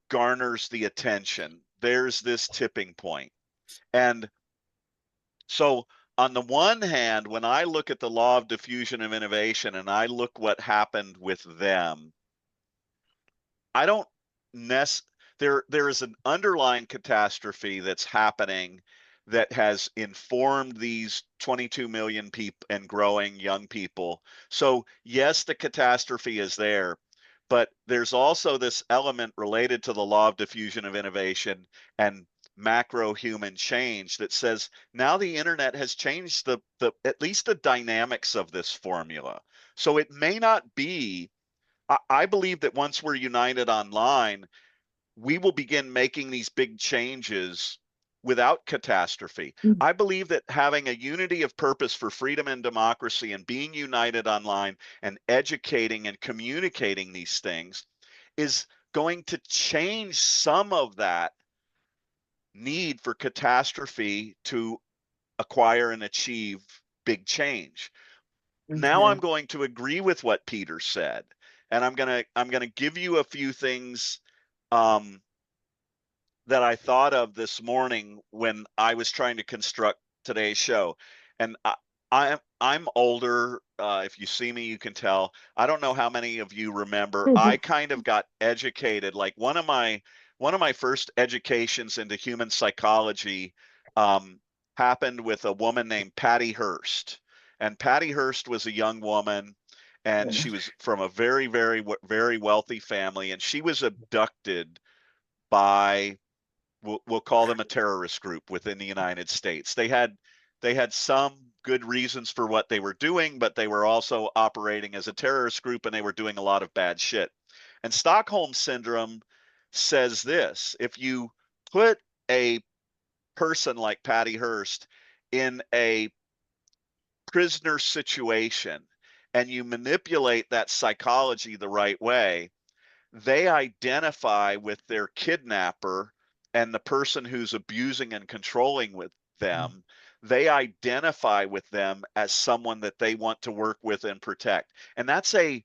garners the attention. There's this tipping point. And so on the one hand, when I look at the law of diffusion of innovation and I look what happened with them, I don't there is an underlying catastrophe that's happening that has informed these 22 million people and growing young people. So yes, the catastrophe is there, but there's also this element related to the law of diffusion of innovation and macro human change that says now the internet has changed the at least the dynamics of this formula. So it may not be, I believe that once we're united online, we will begin making these big changes without catastrophe. I believe that having a unity of purpose for freedom and democracy and being united online and educating and communicating these things is going to change some of that need for catastrophe to acquire and achieve big change. Now I'm going to agree with what Peter said, and I'm gonna give you a few things that I thought of this morning when I was trying to construct today's show. And I'm older. If you see me, you can tell. I don't know how many of you remember. I kind of got educated. Like one of my first educations into human psychology happened with a woman named Patty Hearst. And Patty Hearst was a young woman, and she was from a very, very, very wealthy family, and she was abducted by, we'll call them a terrorist group within the United States. They had some good reasons for what they were doing, but they were also operating as a terrorist group, and they were doing a lot of bad shit. And Stockholm syndrome says this: if you put a person like Patty Hearst in a prisoner situation and you manipulate that psychology the right way, they identify with their kidnapper and the person who's abusing and controlling with them. They identify with them as someone that they want to work with and protect. And that's a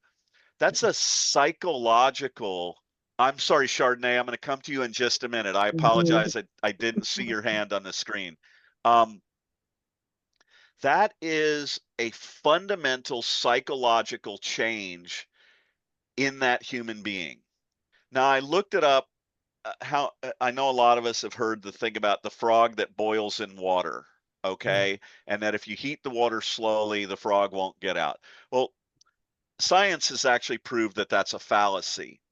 psychological. I'm sorry, Chardonnay, I'm going to come to you in just a minute. I apologize. I didn't see your hand on the screen. That is a fundamental psychological change in that human being. Now, I looked it up. How I know a lot of us have heard the thing about the frog that boils in water, okay? And that if you heat the water slowly, the frog won't get out. Well, science has actually proved that that's a fallacy.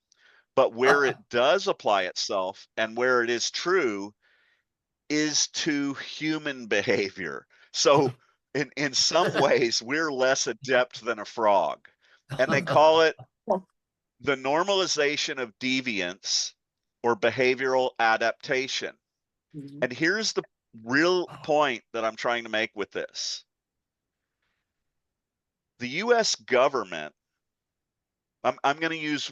But where it does apply itself and where it is true is to human behavior. So in some ways, we're less adept than a frog. And they call it the normalization of deviance or behavioral adaptation. And here's the real point that I'm trying to make with this. The US government, I'm going to use,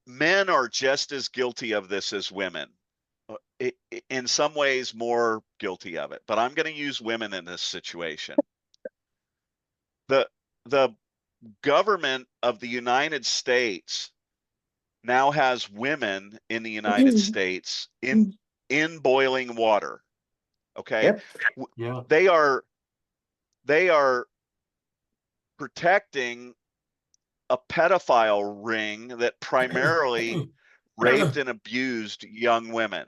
men are just as guilty of this as women. In some ways more guilty of it, but I'm going to use women in this situation. The government of the United States now has women in the United States in boiling water. Okay. Yeah. They are protecting a pedophile ring that primarily raped and abused young women.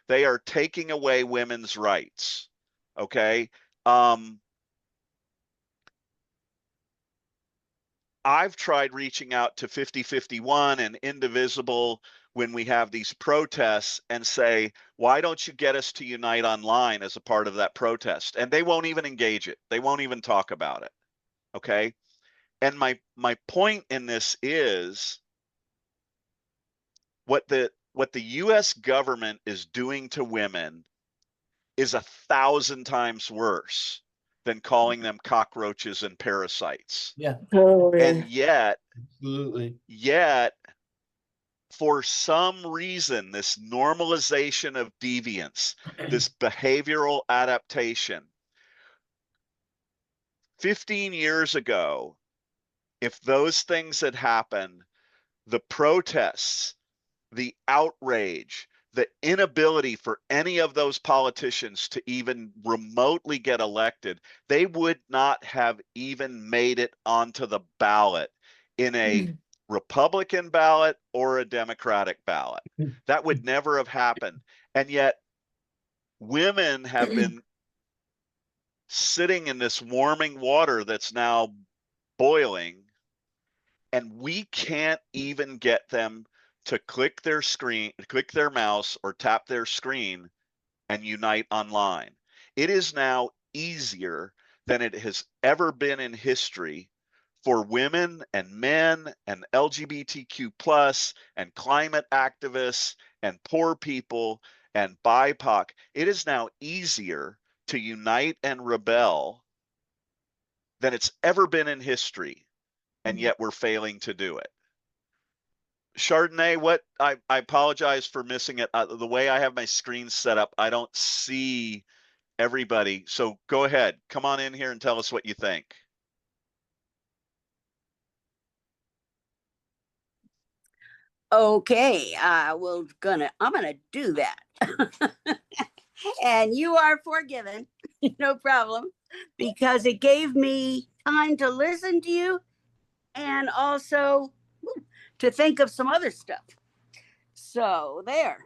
They are taking away women's rights. Okay. I've tried reaching out to 5051 and Indivisible when we have these protests and say, why don't you get us to unite online as a part of that protest? And they won't even engage it. They won't even talk about it. Okay. And my point in this is what the US government is doing to women is 1,000 times worse than calling them cockroaches and parasites. Yeah. And yet, Absolutely. for some reason, this normalization of deviance, this behavioral adaptation, 15 years ago, if those things had happened, the protests the outrage, the inability for any of those politicians to even remotely get elected, they would not have even made it onto the ballot in a Republican ballot or a Democratic ballot. That would never have happened. And yet women have been sitting in this warming water that's now boiling, and we can't even get them to click their mouse or tap their screen and unite online. It is now easier than it has ever been in history for women and men and LGBTQ plus and climate activists and poor people and BIPOC. It is now easier to unite and rebel than it's ever been in history, and yet we're failing to do it. Chardonnay, what I apologize for missing it. The way I have my screen set up, I don't see everybody. So go ahead, come on in here and tell us what you think. Okay, I'm gonna do that. And you are forgiven, no problem, because it gave me time to listen to you and also to think of some other stuff. So there.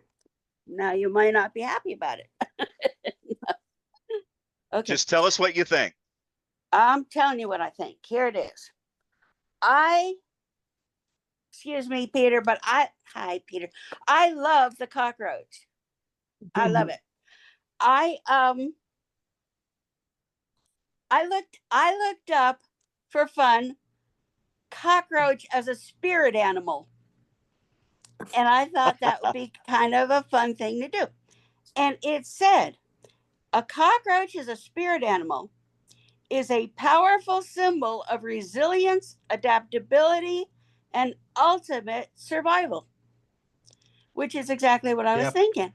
Now you might not be happy about it. Okay. Just tell us what you think. I'm telling you what I think. Here it is. Excuse me, Peter, but hi, Peter. I love the cockroach. I love it. I looked up for fun cockroach as a spirit animal. And I thought that would be kind of a fun thing to do. And it said, a cockroach is a spirit animal, is a powerful symbol of resilience, adaptability, and ultimate survival, which is exactly what I was thinking.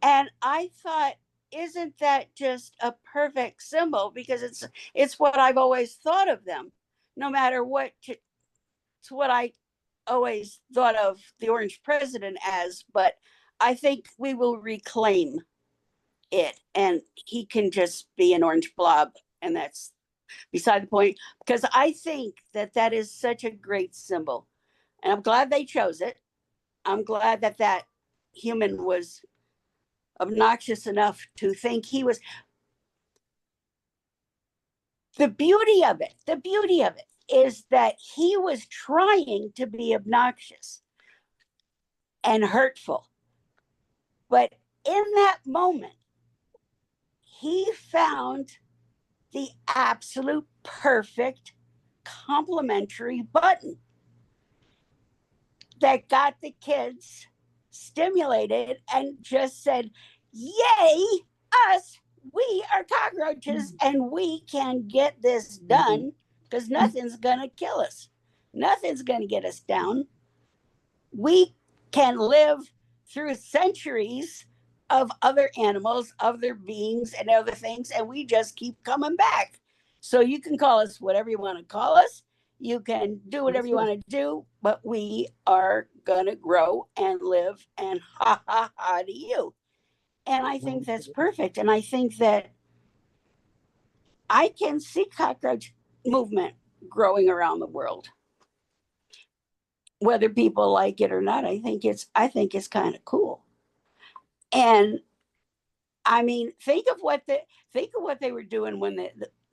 And I thought, isn't that just a perfect symbol? Because it's what I've always thought of them, no matter what. It's what I always thought of the Orange President as, but I think we will reclaim it, and he can just be an orange blob, and that's beside the point, because I think that is such a great symbol, and I'm glad they chose it. I'm glad that human was obnoxious enough to think he was. The beauty of it is that he was trying to be obnoxious and hurtful, but in that moment he found the absolute perfect complimentary button that got the kids stimulated and just said, yay, us, we are cockroaches and we can get this done because nothing's gonna kill us. Nothing's gonna get us down. We can live through centuries of other animals, other beings, and other things, and we just keep coming back. So you can call us whatever you want to call us. You can do whatever you want to do, but we are going to grow and live, and ha ha ha to you. And I think that's perfect. And I think that I can see cockroach movement growing around the world. Whether people like it or not, I think it's kind of cool. And I mean, think of what they were doing when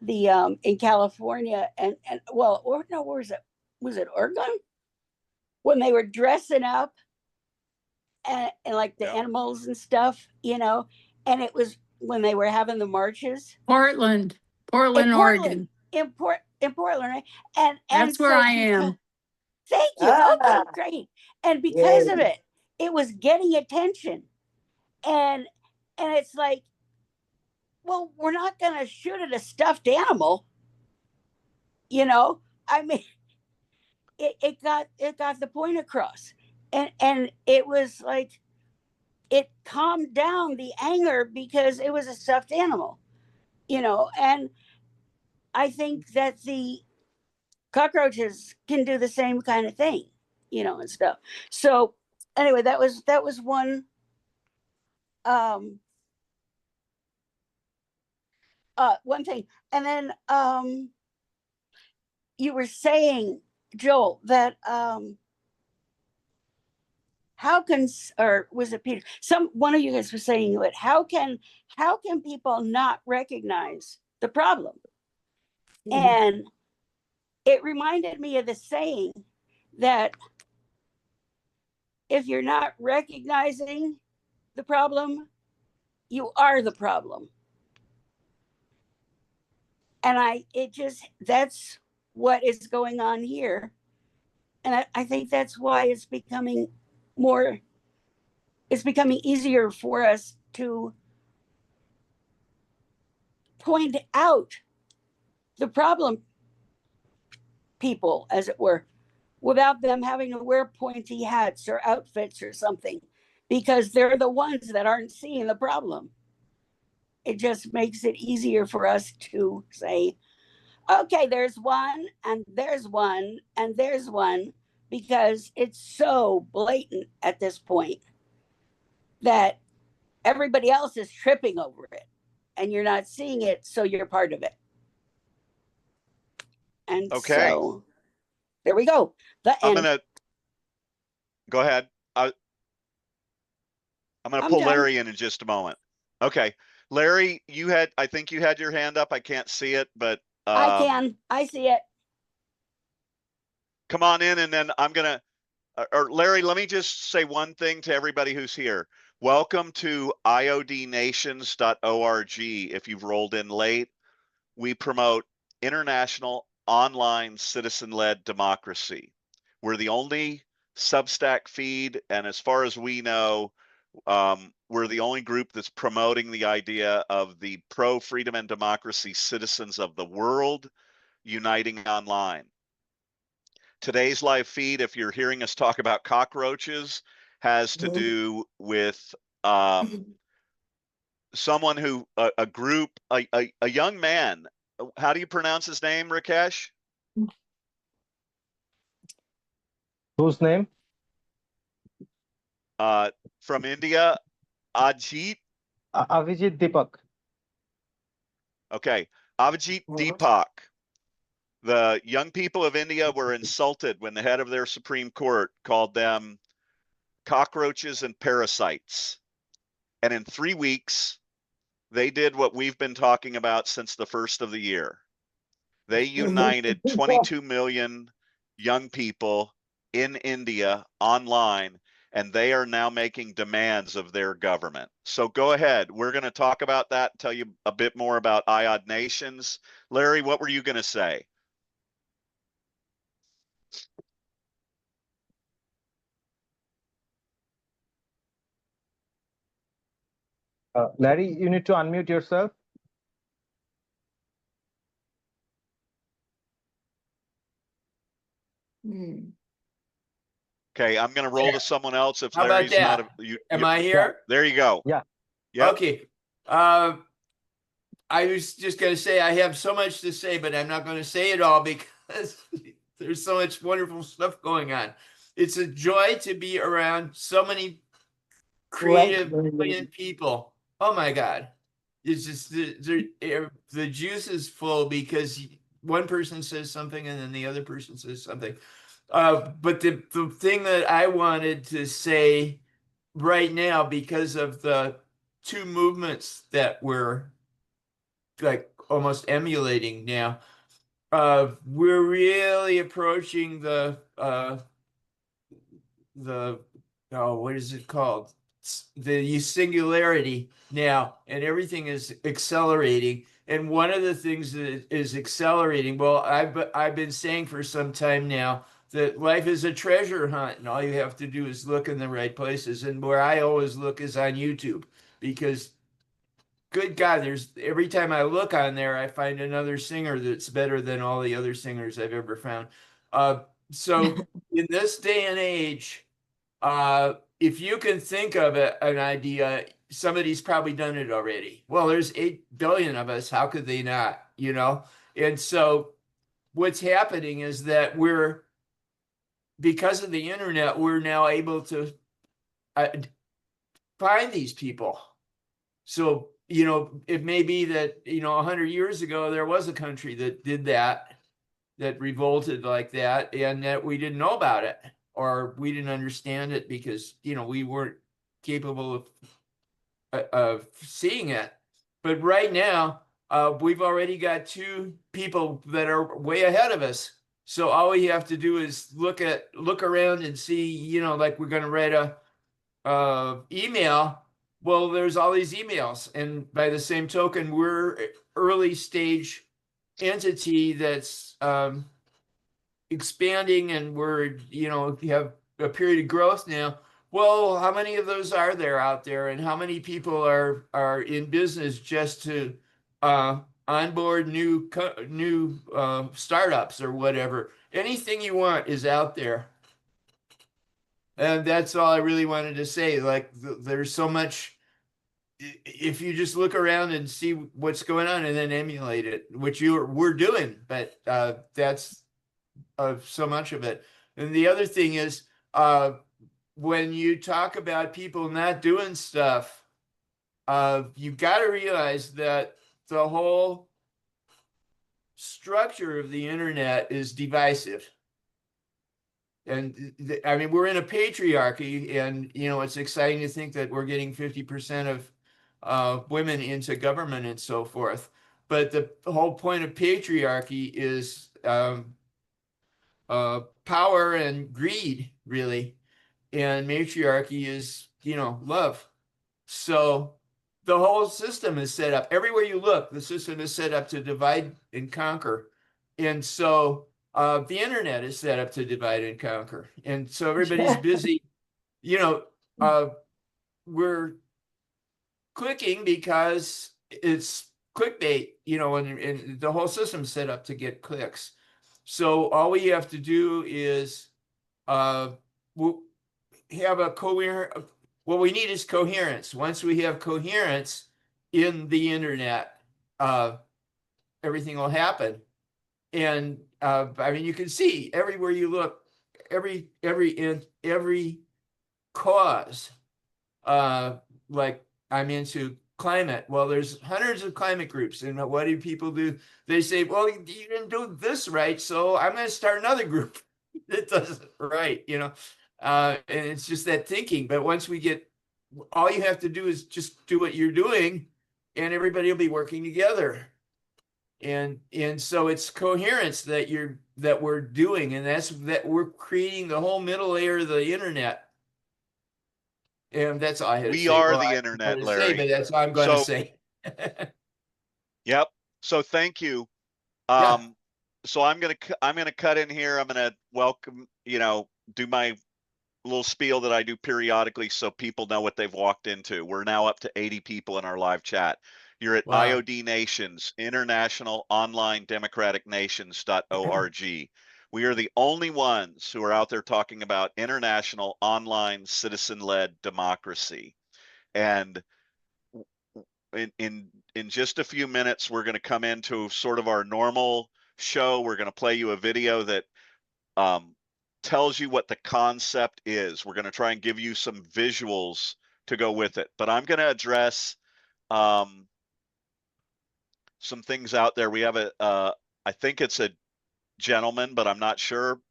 the in California and well, or no, where was it Oregon? When they were dressing up and like the animals and stuff, and it was when they were having the marches. Portland, Oregon. In Portland, right? And that's where I am. Thank you. Okay, great. And because of it, it was getting attention. And it's like, well, we're not going to shoot at a stuffed animal. I mean, it got the point across. And it was like, it calmed down the anger because it was a stuffed animal, and I think that the cockroaches can do the same kind of thing, and stuff. So anyway, that was one thing. And then you were saying, Joel, that how can, or was it Peter? One of you guys was saying it. How can people not recognize the problem? And it reminded me of the saying that if you're not recognizing the problem, you are the problem. And that's what is going on here. And I think that's why it's becoming easier for us to point out the problem people, as it were, without them having to wear pointy hats or outfits or something, because they're the ones that aren't seeing the problem. It just makes it easier for us to say, okay, there's one, and there's one, and there's one, because it's so blatant at this point that everybody else is tripping over it, and you're not seeing it, so you're part of it. And Okay. so there we go. I'm gonna go ahead. I'm gonna pull Larry in just a moment. Okay, Larry, I think you had your hand up. I can't see it, but I see it. Come on in, and then I'm gonna. Or Larry, let me just say one thing to everybody who's here. Welcome to iodnations.org. If you've rolled in late, we promote international online citizen-led democracy. We're the only Substack feed, and as far as we know, we're the only group that's promoting the idea of the pro-freedom and democracy citizens of the world uniting online. Today's live feed, if you're hearing us talk about cockroaches, has to do with someone who, a group, a young man. How do you pronounce his name, Rakesh? Whose name? From India, Ajit. Avijit Deepak. Okay, Avijit Deepak. The young people of India were insulted when the head of their Supreme Court called them cockroaches and parasites. And in 3 weeks, they did what we've been talking about since the first of the year. They united 22 million young people in India online, and they are now making demands of their government. So go ahead. We're going to talk about that, tell you a bit more about IOD Nations. Larry, what were you going to say? Larry, you need to unmute yourself. Okay, I'm going to roll to someone else if How Larry's about not. that? Am I here? Yeah. There you go. Yeah. Yep. Okay. I was just going to say I have so much to say, but I'm not going to say it all because there's so much wonderful stuff going on. It's a joy to be around so many creative, brilliant people. Oh my God. It's just the juice is full because one person says something and then the other person says something. But the thing that I wanted to say right now, because of the two movements that we're like almost emulating now, we're really approaching the what is it called? The singularity now, and everything is accelerating. And one of the things that is accelerating, well, I've been saying for some time now that life is a treasure hunt, and all you have to do is look in the right places. And where I always look is on YouTube, because good God, every time I look on there, I find another singer that's better than all the other singers I've ever found. So in this day and age, if you can think of an idea, somebody's probably done it already. Well, there's 8 billion of us. How could they not? And so what's happening is that because of the internet, we're now able to find these people. So, it may be that, 100 years ago, there was a country that did that revolted like that, and that we didn't know about it, or we didn't understand it because, we weren't capable of seeing it. But right now, we've already got 2 people that are way ahead of us. So all we have to do is look around and see, like we're going to write a email. Well, there's all these emails, and by the same token, we're early stage entity that's expanding, and we're have a period of growth now. Well, how many of those are there out there, and how many people are in business just to onboard new startups or whatever? Anything you want is out there. And that's all I really wanted to say. Like, there's so much. If you just look around and see what's going on and then emulate it, which we're doing, but that's so much of it. And the other thing is, when you talk about people not doing stuff, you've got to realize that the whole structure of the internet is divisive. And I mean, we're in a patriarchy, and it's exciting to think that we're getting 50% of women into government and so forth. But the whole point of patriarchy is power and greed, really, and matriarchy is love. So the whole system is set up. Everywhere you look, the system is set up to divide and conquer, and so the internet is set up to divide and conquer, and so everybody's busy. We're clicking because it's clickbait, and the whole system's set up to get clicks. So all we have to do is we'll have a coherent. What we need is coherence. Once we have coherence in the internet, everything will happen. And I mean, you can see everywhere you look, every cause. Like, I'm into climate. Well, there's hundreds of climate groups, and what do people do? They say, well, you didn't do this right, so I'm going to start another group that does it right, and it's just that thinking. But once we get, all you have to do is just do what you're doing, and everybody will be working together. And so it's coherence that we're doing, and that we're creating the whole middle layer of the internet. And that's all I had to say. We are the internet, Larry. But that's all I'm going to say. Yep. So thank you. Yeah. So I'm gonna cut in here. I'm gonna welcome, do my little spiel that I do periodically so people know what they've walked into. We're now up to 80 people in our live chat. You're at Wow. IOD Nations, International Online Democratic Nations.org. We are the only ones who are out there talking about international online citizen-led democracy. And in just a few minutes, we're going to come into sort of our normal show. We're going to play you a video that tells you what the concept is. We're going to try and give you some visuals to go with it. But I'm going to address some things out there. We have I think it's a gentleman, but I'm not sure,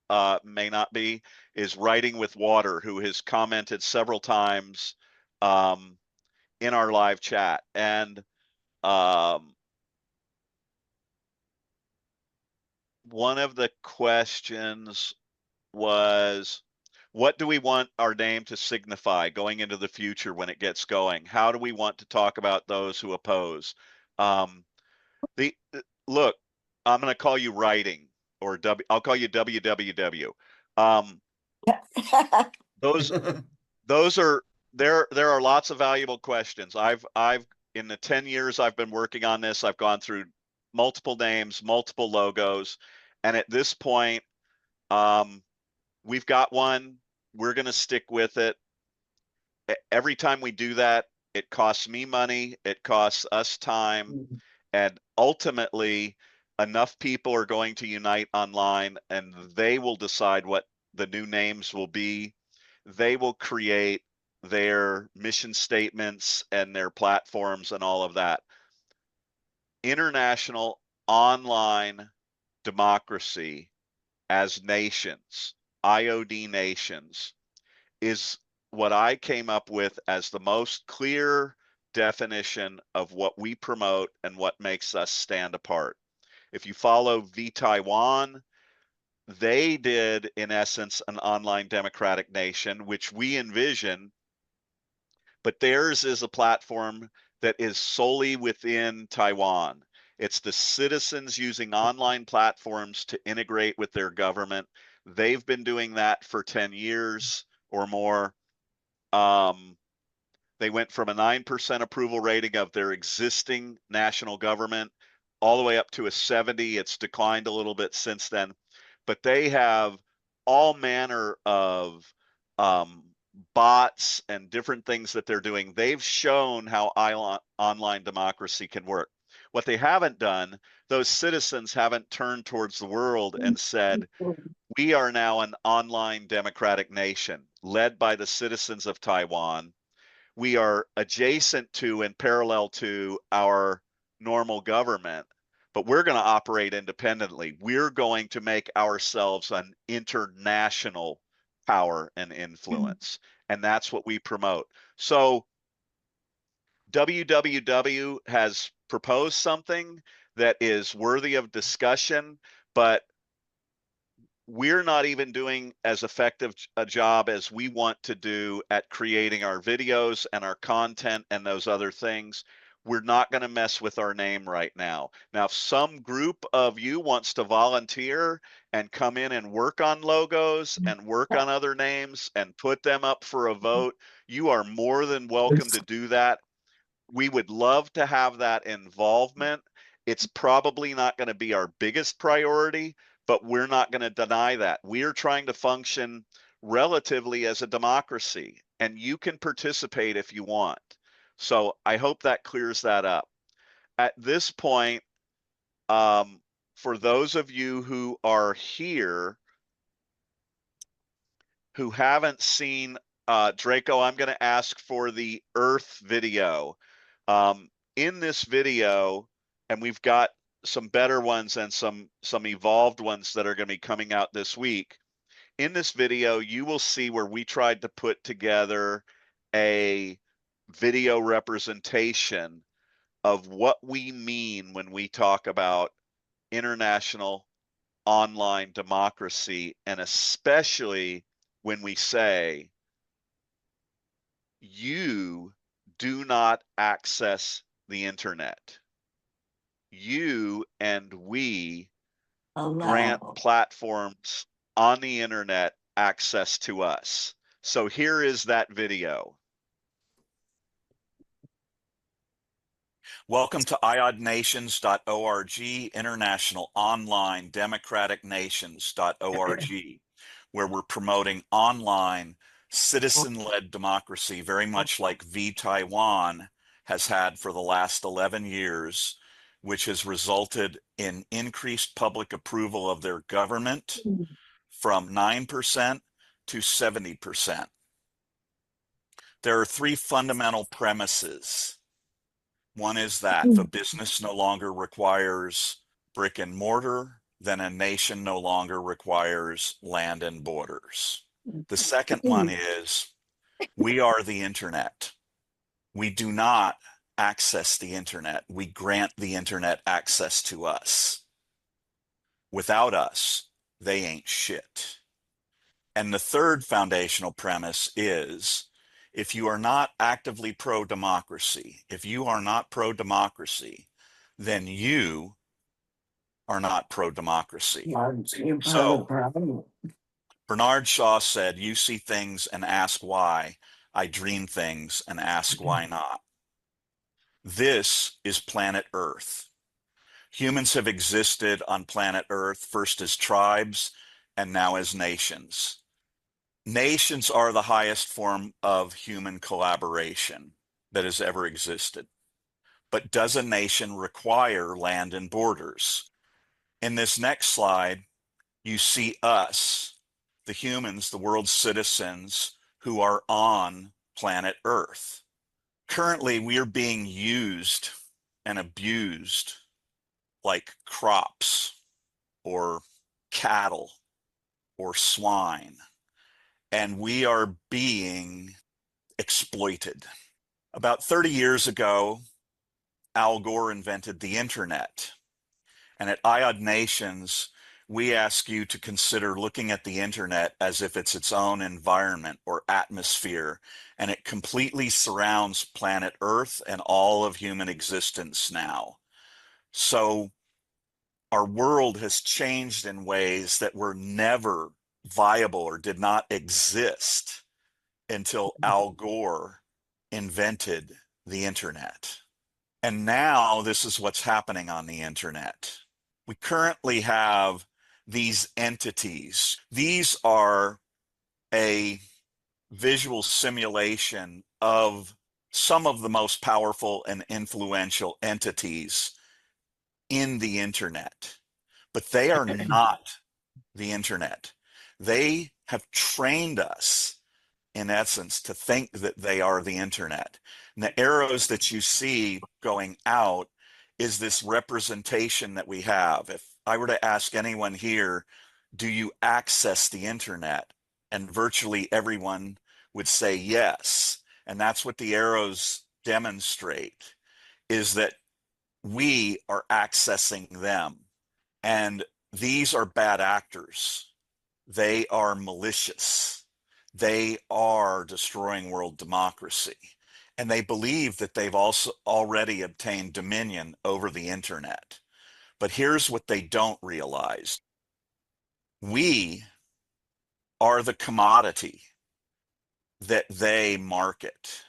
may not be, is Writing with Water, who has commented several times in our live chat. And one of the questions was, what do we want our name to signify going into the future when it gets going? How do we want to talk about those who oppose? Look, I'm going to call you Writing, or I'll call you WWW. Those are there are lots of valuable questions. I've in the 10 years I've been working on this, I've gone through multiple names, multiple logos, and at this point, we've got one. We're going to stick with it. Every time we do that, it costs me money, it costs us time, and ultimately, enough people are going to unite online, and they will decide what the new names will be. They will create their mission statements and their platforms and all of that. International online democracy as nations, IOD nations, is what I came up with as the most clear definition of what we promote and what makes us stand apart. If you follow Taiwan, they did, in essence, an online democratic nation, which we envision, but theirs is a platform that is solely within Taiwan. It's the citizens using online platforms to integrate with their government. They've been doing that for 10 years or more. They went from a 9% approval rating of their existing national government all the way up to a 70. It's declined a little bit since then, but they have all manner of bots and different things that they're doing. They've shown how online democracy can work. What they haven't done, those citizens haven't turned towards the world and said, we are now an online democratic nation led by the citizens of Taiwan. We are adjacent to and parallel to our normal government, but we're going to operate independently. We're going to make ourselves an international power and influence. And that's what we promote. So WWW has proposed something that is worthy of discussion, but we're not even doing as effective a job as we want to do at creating our videos and our content and those other things. We're not going to mess with our name right now. Now, if some group of you wants to volunteer and come in and work on logos and work on other names and put them up for a vote, you are more than welcome to do that. We would love to have that involvement. It's probably not going to be our biggest priority, but we're not going to deny that. We're trying to function relatively as a democracy, and you can participate if you want. So I hope that clears that up. At this point, for those of you who are here who haven't seen Draco, I'm going to ask for the Earth video. In this video, and we've got some better ones and some evolved ones that are going to be coming out this week. In this video, you will see where we tried to put together a video representation of what we mean when we talk about international online democracy, and especially when we say you do not access the internet. You and we grant platforms on the internet access to us. So here is that video. Welcome to iodnations.org, International Online Democratic Nations.org, where we're promoting online citizen-led democracy, very much like Taiwan has had for the last 11 years, which has resulted in increased public approval of their government from 9% to 70%. There are three fundamental premises. One is that if a business no longer requires brick and mortar, then a nation no longer requires land and borders. The second one is we are the internet. We do not access the internet. We grant the internet access to us. Without us, they ain't shit. And the third foundational premise is if you are not actively pro-democracy, if you are not pro-democracy, then you are not pro-democracy. So Bernard Shaw said, you see things and ask why. I dream things and ask why not. This is planet Earth. Humans have existed on planet Earth first as tribes and now as nations. Nations are the highest form of human collaboration that has ever existed. But does a nation require land and borders? In this next slide, you see us, the humans, the world's citizens who are on planet Earth. Currently, we are being used and abused like crops or cattle or swine, and we are being exploited. About 30 years ago, Al Gore invented the internet. And at IOD Nations, we ask you to consider looking at the internet as if it's its own environment or atmosphere, and it completely surrounds planet Earth and all of human existence now. So our world has changed in ways that were never viable or did not exist until Al Gore invented the internet. And now this is what's happening on the internet. We currently have these entities. These are a visual simulation of some of the most powerful and influential entities in the internet, but they are not the internet. They have trained us, in essence, to think that they are the internet. And the arrows that you see going out is this representation that we have. If I were to ask anyone here, do you access the internet? And virtually everyone would say yes. And that's what the arrows demonstrate, is that we are accessing them. And these are bad actors. They are malicious. They are destroying world democracy. And they believe that they've also already obtained dominion over the internet. But here's what they don't realize. We are the commodity that they market.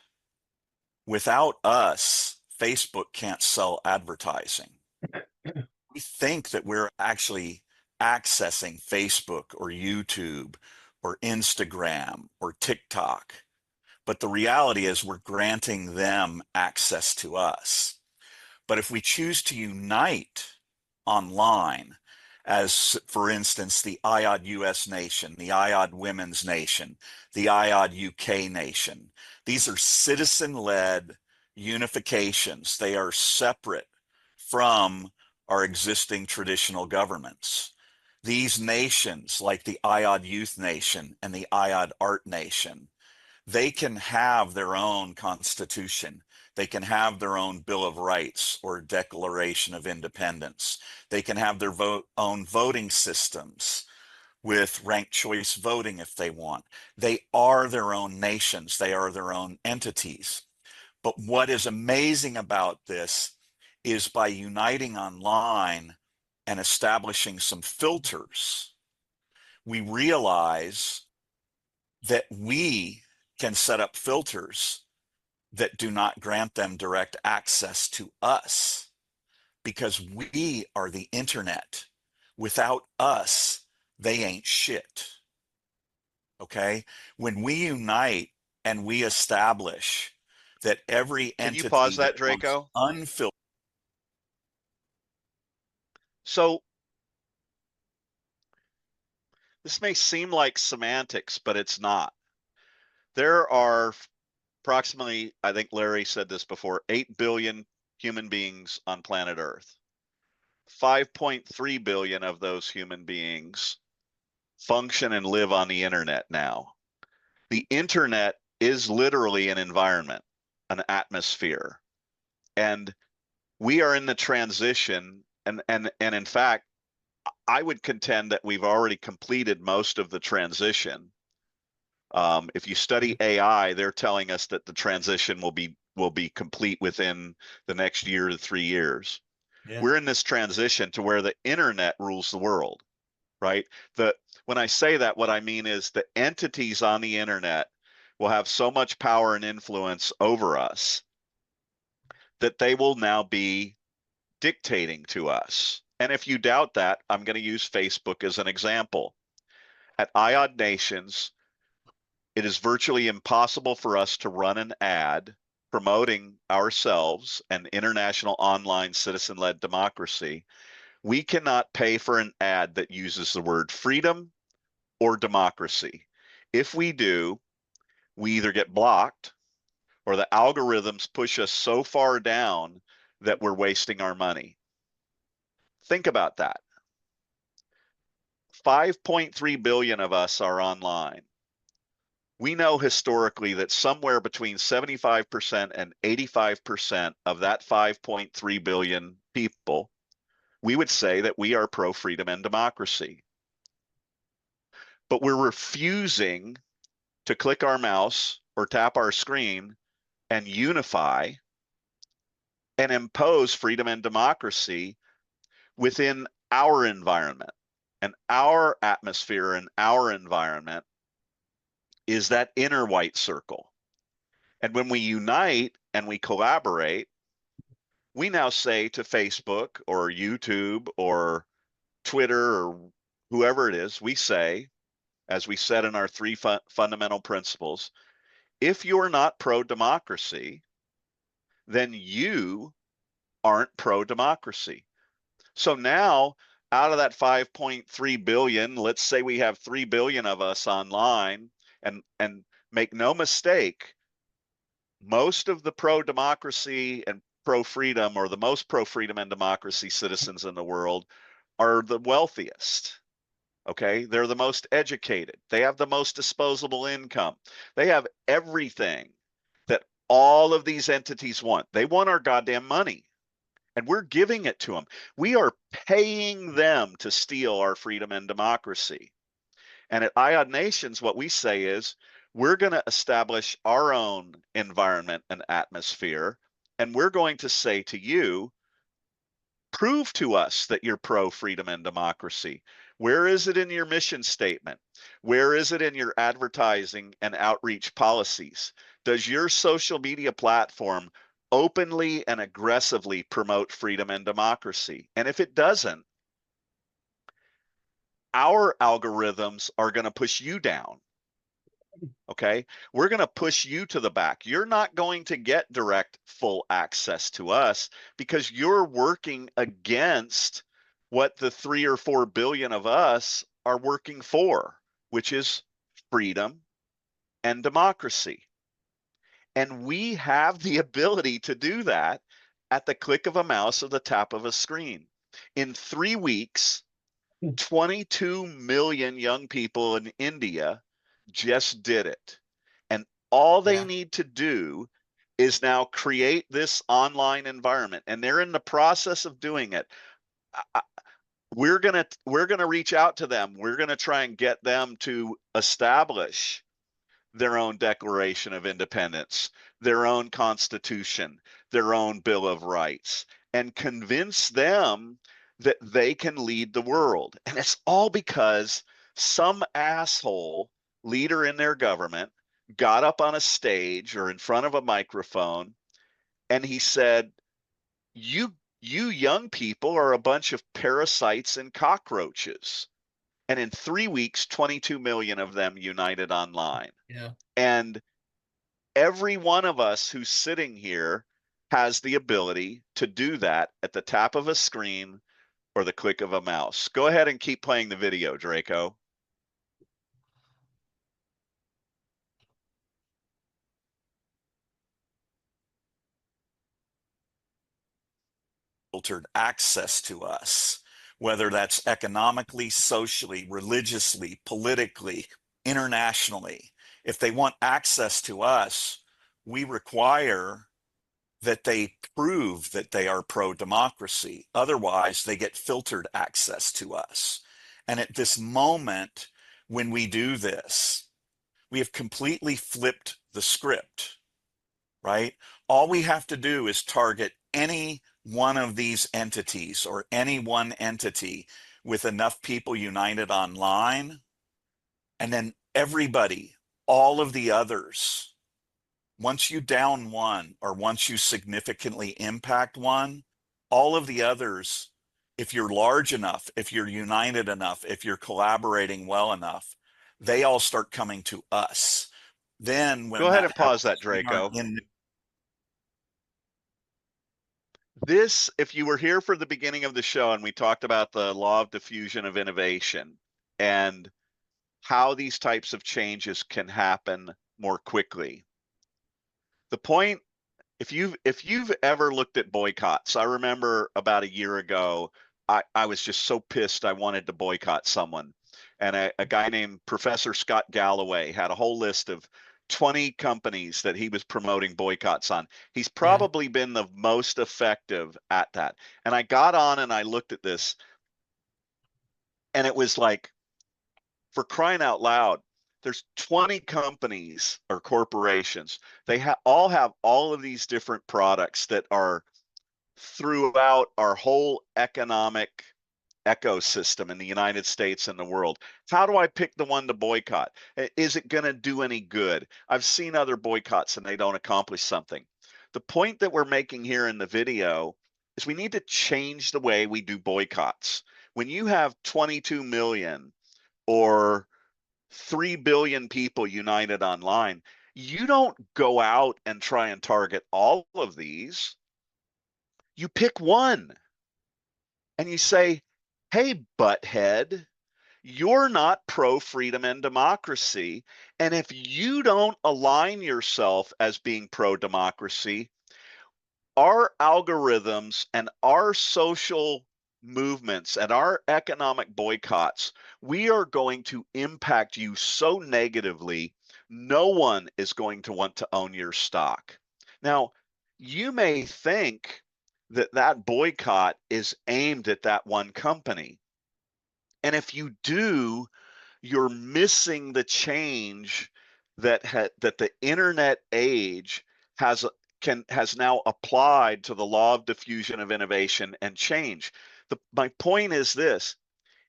Without us, Facebook can't sell advertising. We think that we're actually accessing Facebook or YouTube or Instagram or TikTok. But the reality is we're granting them access to us. But if we choose to unite online, as for instance, the IOD US Nation, the IOD Women's Nation, the IOD UK Nation, these are citizen-led unifications. They are separate from our existing traditional governments. These nations, like the IOD Youth Nation and the IOD Art Nation, they can have their own constitution. They can have their own Bill of Rights or Declaration of Independence. They can have their own voting systems with ranked choice voting if they want. They are their own nations. They are their own entities. But what is amazing about this is by uniting online and establishing some filters, we realize that we can set up filters that do not grant them direct access to us, because we are the internet. Without us, they ain't shit. Okay? When we unite and we establish that every Can entity you pause that, becomes Draco? unfiltered. So this may seem like semantics, but it's not. There are approximately, I think Larry said this before, 8 billion human beings on planet Earth. 5.3 billion of those human beings function and live on the internet now. The internet is literally an environment, an atmosphere. And we are in the transition, and in fact, I would contend that we've already completed most of the transition. If you study AI, they're telling us that the transition will be complete within the next year to 3 years. Yeah. We're in this transition to where the internet rules the world, right? When I say that, what I mean is the entities on the internet will have so much power and influence over us that they will now be dictating to us. And if you doubt that, I'm going to use Facebook as an example. At IOD Nations, it is virtually impossible for us to run an ad promoting ourselves and international online citizen-led democracy. We cannot pay for an ad that uses the word freedom or democracy. If we do, we either get blocked or the algorithms push us so far down that we're wasting our money. Think about that. 5.3 billion of us are online. We know historically that somewhere between 75% and 85% of that 5.3 billion people, we would say that we are pro-freedom and democracy. But we're refusing to click our mouse or tap our screen and unify and impose freedom and democracy within our environment. And our atmosphere and our environment is that inner white circle. And when we unite and we collaborate, we now say to Facebook or YouTube or Twitter or whoever it is, we say, as we said in our three fundamental principles, if you're not pro-democracy, then you aren't pro-democracy. So now, out of that 5.3 billion, let's say we have 3 billion of us online, and make no mistake, most of the pro-democracy and pro-freedom, or the most pro-freedom and democracy citizens in the world, are the wealthiest. Okay, they're the most educated. They have the most disposable income. They have everything that all of these entities want. They want our goddamn money, and we're giving it to them. We are paying them to steal our freedom and democracy. And at IOD Nations, what we say is, we're going to establish our own environment and atmosphere, and we're going to say to you, prove to us that you're pro-freedom and democracy. Where is it in your mission statement? Where is it in your advertising and outreach policies? Does your social media platform openly and aggressively promote freedom and democracy? And if it doesn't, our algorithms are going to push you down. Okay, we're going to push you to the back. You're not going to get direct full access to us because you're working against what the 3 or 4 billion of us are working for, which is freedom and democracy. And we have the ability to do that at the click of a mouse or the tap of a screen. In 3 weeks, 22 million young people in India just did it. And all they need to do is now create this online environment, and they're in the process of doing it. We're gonna reach out to them. We're gonna try and get them to establish their own Declaration of Independence, their own Constitution, their own Bill of Rights, and convince them that they can lead the world. And it's all because some asshole leader in their government got up on a stage or in front of a microphone and he said, you young people are a bunch of parasites and cockroaches. And in 3 weeks, 22 million of them united online. Yeah. And every one of us who's sitting here has the ability to do that at the tap of a screen or the click of a mouse. Go ahead and keep playing the video, Draco. Filtered access to us, whether that's economically, socially, religiously, politically, internationally. If they want access to us, we require that they prove that they are pro-democracy. Otherwise, they get filtered access to us. And at this moment, when we do this, we have completely flipped the script, right? All we have to do is target any one of these entities or any one entity with enough people united online, and then everybody, all of the others, once you down one or once you significantly impact one, all of the others, if you're large enough, if you're united enough, if you're collaborating well enough, they all start coming to us. Then when Go ahead and pause that, Draco. This, if you were here for the beginning of the show and we talked about the law of diffusion of innovation and how these types of changes can happen more quickly, The point, if you've ever looked at boycotts, I remember about a year ago, I was just so pissed I wanted to boycott someone. And a guy named Professor Scott Galloway had a whole list of 20 companies that he was promoting boycotts on. He's probably been the most effective at that. And I got on and I looked at this, and it was like, for crying out loud, there's 20 companies or corporations. They all have all of these different products that are throughout our whole economic ecosystem in the United States and the world. How do I pick the one to boycott? Is it going to do any good? I've seen other boycotts and they don't accomplish something. The point that we're making here in the video is we need to change the way we do boycotts. When you have 22 million or 3 billion people united online, you don't go out and try and target all of these. You pick one and you say, hey, butthead, you're not pro freedom and democracy. And if you don't align yourself as being pro democracy, our algorithms and our social movements and our economic boycotts, we are going to impact you so negatively, no one is going to want to own your stock. Now, you may think that that boycott is aimed at that one company. And if you do, you're missing the change that that the internet age has now applied to the law of diffusion of innovation and change. My point is this: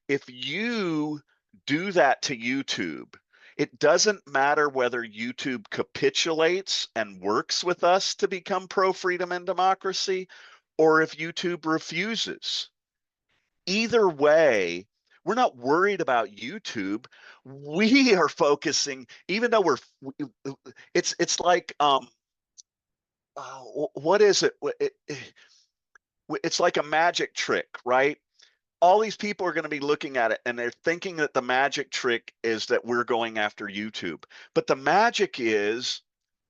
if you do that to YouTube, it doesn't matter whether YouTube capitulates and works with us to become pro freedom and democracy, or if YouTube refuses. Either way, we're not worried about YouTube. We are focusing, even though it's like, what is it? It's like a magic trick, right? All these people are going to be looking at it and they're thinking that the magic trick is that we're going after YouTube. But the magic is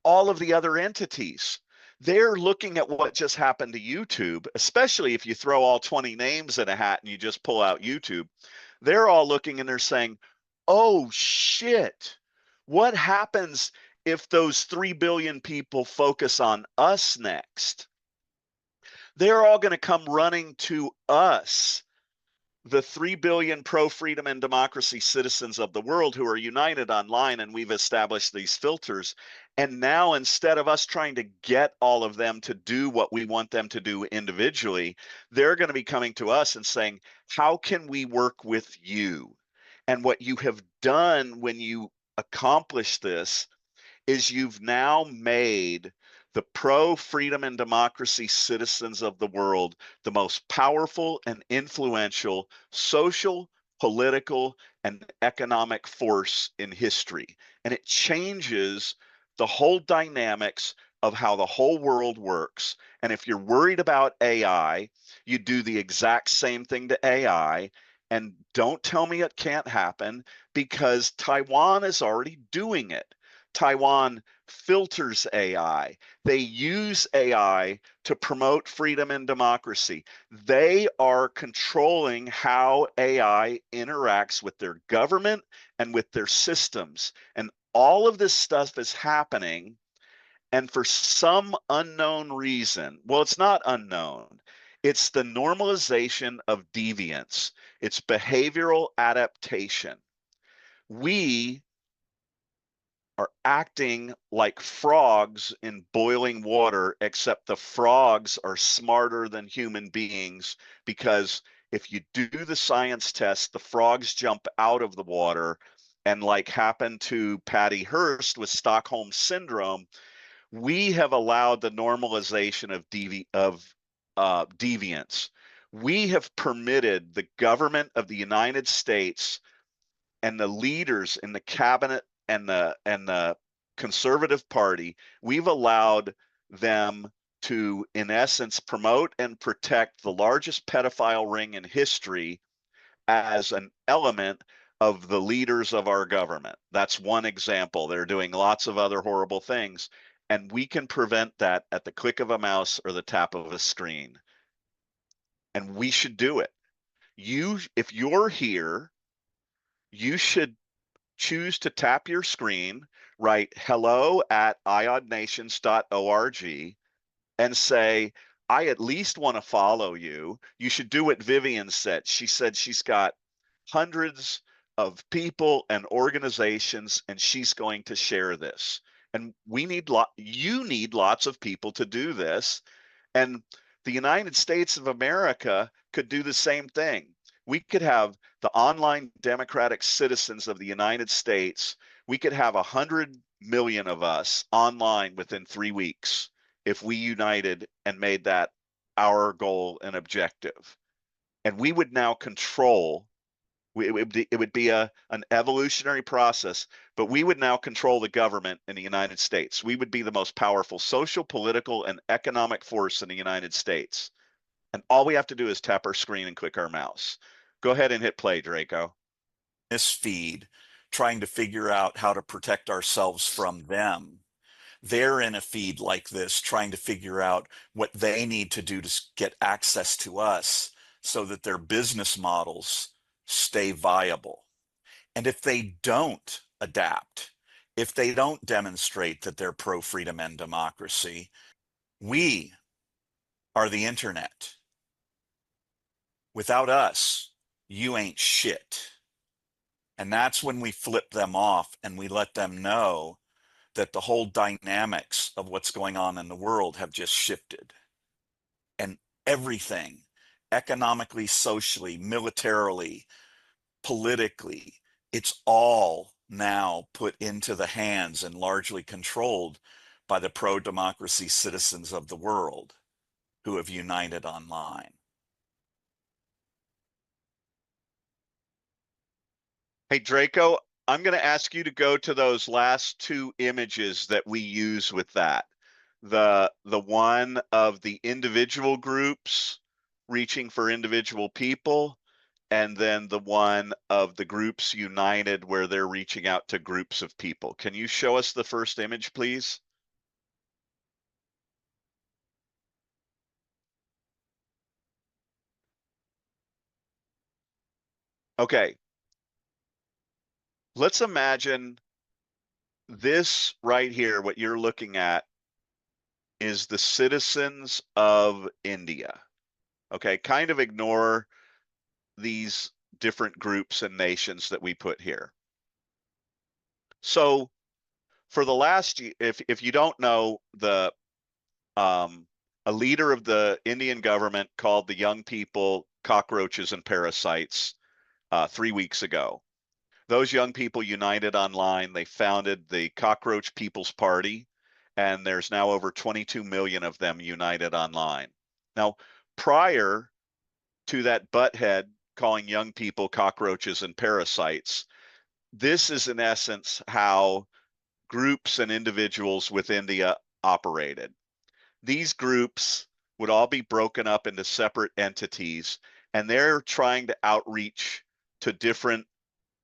all of the other entities. They're looking at what just happened to YouTube, especially if you throw all 20 names in a hat and you just pull out YouTube. They're all looking and they're saying, oh shit, what happens if those 3 billion people focus on us next? They're all going to come running to us, the 3 billion pro-freedom and democracy citizens of the world who are united online, and we've established these filters. And now, instead of us trying to get all of them to do what we want them to do individually, they're going to be coming to us and saying, how can we work with you? And what you have done when you accomplish this is you've now made the pro-freedom and democracy citizens of the world the most powerful and influential social, political, and economic force in history. And it changes the whole dynamics of how the whole world works. And if you're worried about AI, you do the exact same thing to AI. And don't tell me it can't happen, because Taiwan is already doing it. Taiwan filters AI. They use AI to promote freedom and democracy. They are controlling how AI interacts with their government and with their systems. And all of this stuff is happening. And for some unknown reason, well, it's not unknown. It's the normalization of deviance. It's behavioral adaptation. We are acting like frogs in boiling water, except the frogs are smarter than human beings, because if you do the science test, the frogs jump out of the water. And like happened to Patty Hearst with Stockholm Syndrome, we have allowed the normalization of deviance. We have permitted the government of the United States and the leaders in the cabinet and the Conservative Party, we've allowed them to, in essence, promote and protect the largest pedophile ring in history as an element of the leaders of our government. That's one example. They're doing lots of other horrible things. And we can prevent that at the click of a mouse or the tap of a screen. And we should do it. If you're here, you should choose to tap your screen, write hello@iodnations.org, and say, I at least want to follow you. You should do what Vivian said. She said she's got hundreds of people and organizations, and she's going to share this. And you need lots of people to do this. And the United States of America could do the same thing. We could have the online democratic citizens of the United States. We could have 100 million of us online within 3 weeks if we united and made that our goal and objective. And we would now control, it would be an evolutionary process, but we would now control the government in the United States. We would be the most powerful social, political, and economic force in the United States. And all we have to do is tap our screen and click our mouse. Go ahead and hit play, Draco. This feed, trying to figure out how to protect ourselves from them. They're in a feed like this, trying to figure out what they need to do to get access to us so that their business models stay viable. And if they don't adapt, if they don't demonstrate that they're pro-freedom and democracy, we are the internet. Without us, you ain't shit. And that's when we flip them off and we let them know that the whole dynamics of what's going on in the world have just shifted. And everything, economically, socially, militarily, politically, it's all now put into the hands and largely controlled by the pro-democracy citizens of the world who have united online. Hey, Draco, I'm going to ask you to go to those last two images that we use with that. The one of the individual groups reaching for individual people, and then the one of the groups united where they're reaching out to groups of people. Can you show us the first image, please? Okay. Let's imagine this right here, what you're looking at is the citizens of India. Okay, kind of ignore these different groups and nations that we put here. So for the last, if you don't know, a leader of the Indian government called the young people cockroaches and parasites 3 weeks ago. Those young people united online. They founded the Cockroach People's Party, and there's now over 22 million of them united online. Now, prior to that butthead calling young people cockroaches and parasites, this is in essence how groups and individuals with India operated. These groups would all be broken up into separate entities, and they're trying to outreach to different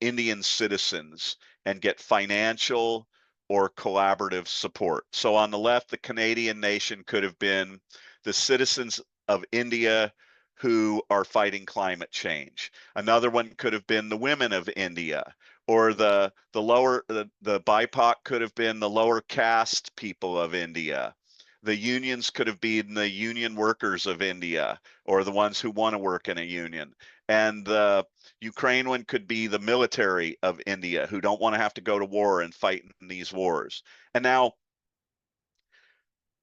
Indian citizens and get financial or collaborative support. So on the left, the Canadian nation could have been the citizens of India who are fighting climate change. Another one could have been the women of India, or the BIPOC could have been the lower caste people of India. The unions could have been the union workers of India, or the ones who want to work in a union. And the Ukraine one could be the military of India who don't want to have to go to war and fight in these wars. And now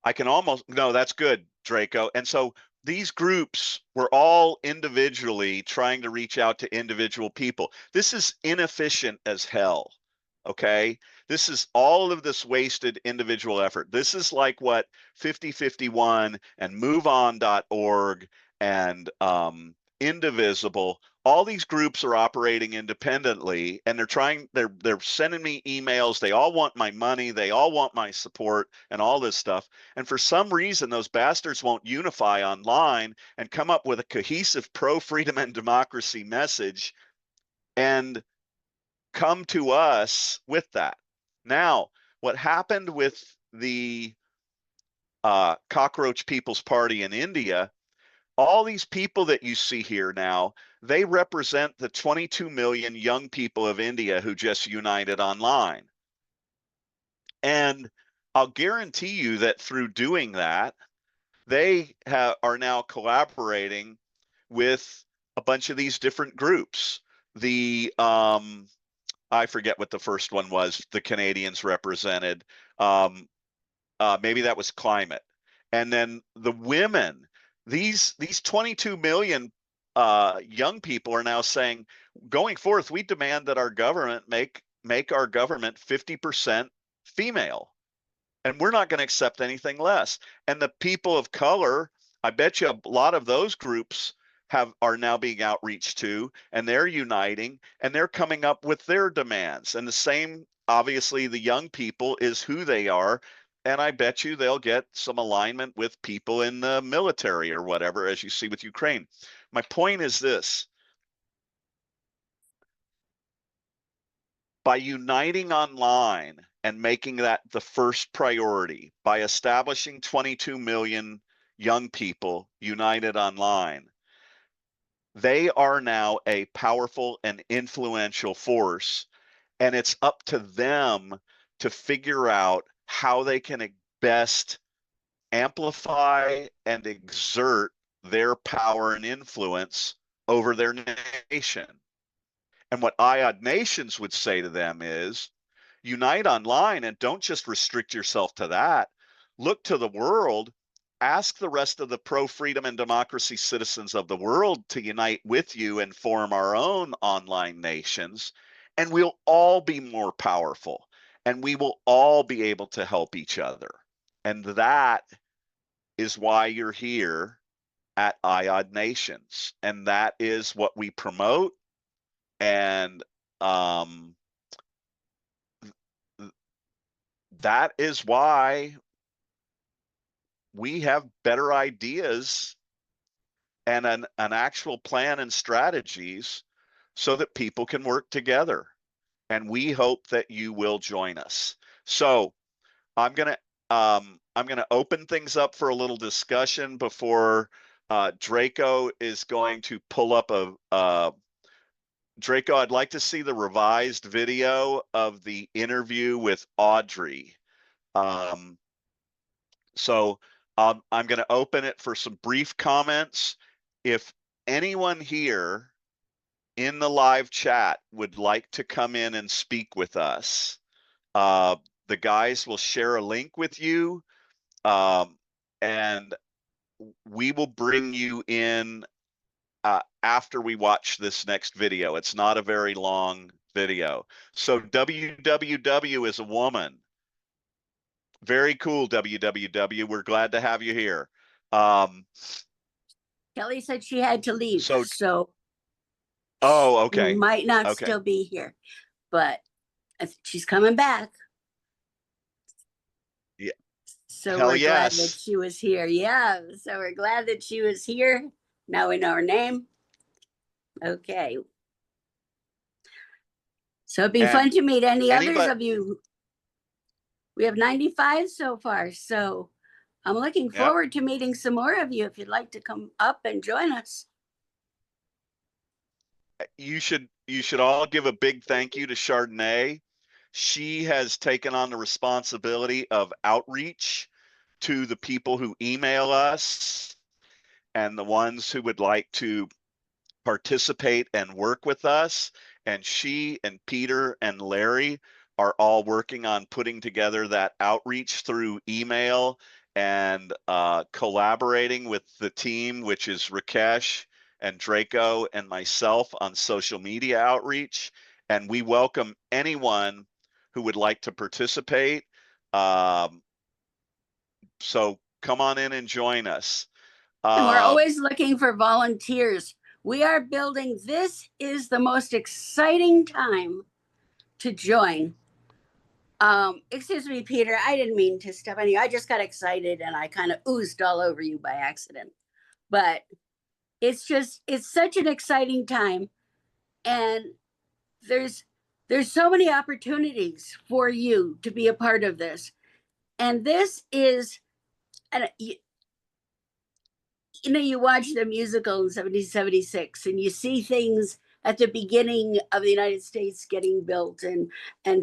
I can almost, no, that's good, Draco. And so these groups were all individually trying to reach out to individual people. This is inefficient as hell. Okay, this is all of this wasted individual effort. This is like what 5051 and MoveOn.org and Indivisible, all these groups are operating independently, and they're sending me emails. They all want my money, they all want my support and all this stuff. And for some reason, those bastards won't unify online and come up with a cohesive pro-freedom and democracy message and come to us with that. Now, what happened with the Cockroach People's Party in India, all these people that you see here now, they represent the 22 million young people of India who just united online. And I'll guarantee you that through doing that, they are now collaborating with a bunch of these different groups. The I forget what the first one was. The Canadians represented. Maybe that was climate. And then the women. These 22 million young people are now saying, going forth, we demand that our government make our government 50% female. And we're not going to accept anything less. And the people of color, I bet you a lot of those groups are now being outreached to, and they're uniting, and they're coming up with their demands. And the same, obviously, the young people is who they are. And I bet you they'll get some alignment with people in the military or whatever, as you see with Ukraine. My point is this. By uniting online and making that the first priority, by establishing 22 million young people united online, they are now a powerful and influential force. And it's up to them to figure out how they can best amplify and exert their power and influence over their nation. And what IOD Nations would say to them is, unite online and don't just restrict yourself to that. Look to the world. Ask the rest of the pro-freedom and democracy citizens of the world to unite with you and form our own online nations, and we'll all be more powerful, and we will all be able to help each other. And that is why you're here at IOD Nations, and that is what we promote. And that is why we have better ideas and an actual plan and strategies so that people can work together. And we hope that you will join us. So I'm gonna open things up for a little discussion before Draco is going to pull up Draco, I'd like to see the revised video of the interview with Audrey. So I'm going to open it for some brief comments. If anyone here in the live chat would like to come in and speak with us, the guys will share a link with you, and we will bring you in after we watch this next video. It's not a very long video. So WWW is a woman. Very cool, WWW. We're glad to have you here. Kelly said she had to leave, so oh, okay, might not still be here, but she's coming back. Yeah. So Hell we're glad yes. that she was here. Yeah. So we're glad that she was here. Now we know her name. Okay. So it'd be fun to meet any others of you. We have 95 so far. So I'm looking forward to meeting some more of you if you'd like to come up and join us. You should all give a big thank you to Chardonnay. She has taken on the responsibility of outreach to the people who email us and the ones who would like to participate and work with us. And she and Peter and Larry are all working on putting together that outreach through email and collaborating with the team, which is Rakesh and Draco and myself on social media outreach. And we welcome anyone who would like to participate. So come on in and join us. And we're always looking for volunteers. We are building. This is the most exciting time to join. Excuse me, Peter. I didn't mean to step on you. I just got excited and I kind of oozed all over you by accident. But it's such an exciting time. And there's so many opportunities for you to be a part of this. And this is, and you watch the musical in 1776 and you see things at the beginning of the United States getting built and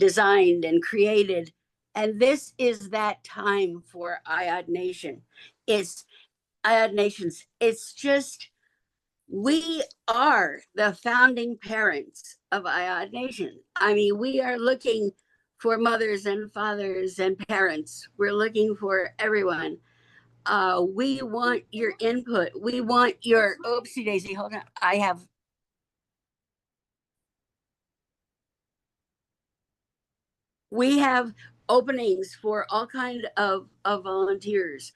designed and created. And this is that time for IOD Nation. It's IOD Nations. It's just, we are the founding parents of IOD Nation. I mean, we are looking for mothers and fathers and parents. We're looking for everyone. We want your input. We want your, oopsie daisy, hold on. We have openings for all kind of volunteers.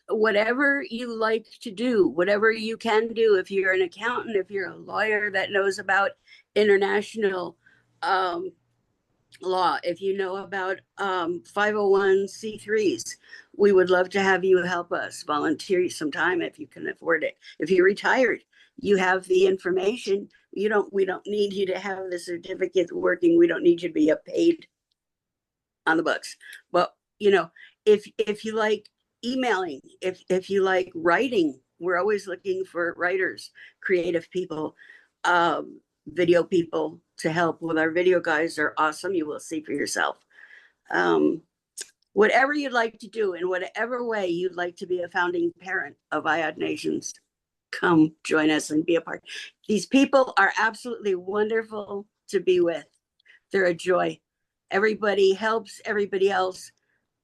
Whatever you like to do, whatever you can do, if you're an accountant, if you're a lawyer that knows about international law, if you know about 501c3s, we would love to have you help us volunteer some time if you can afford it. If you're retired, you have the information. We don't need you to have the certificate working. We don't need you to be paid on the books. But if you like emailing, if you like writing, we're always looking for writers, creative people, video people to help with our video guys are awesome. You will see for yourself. Whatever you'd like to do, in whatever way you'd like to be a founding parent of IOD Nations, come join us and be a part. These people are absolutely wonderful to be with. They're a joy. Everybody helps everybody else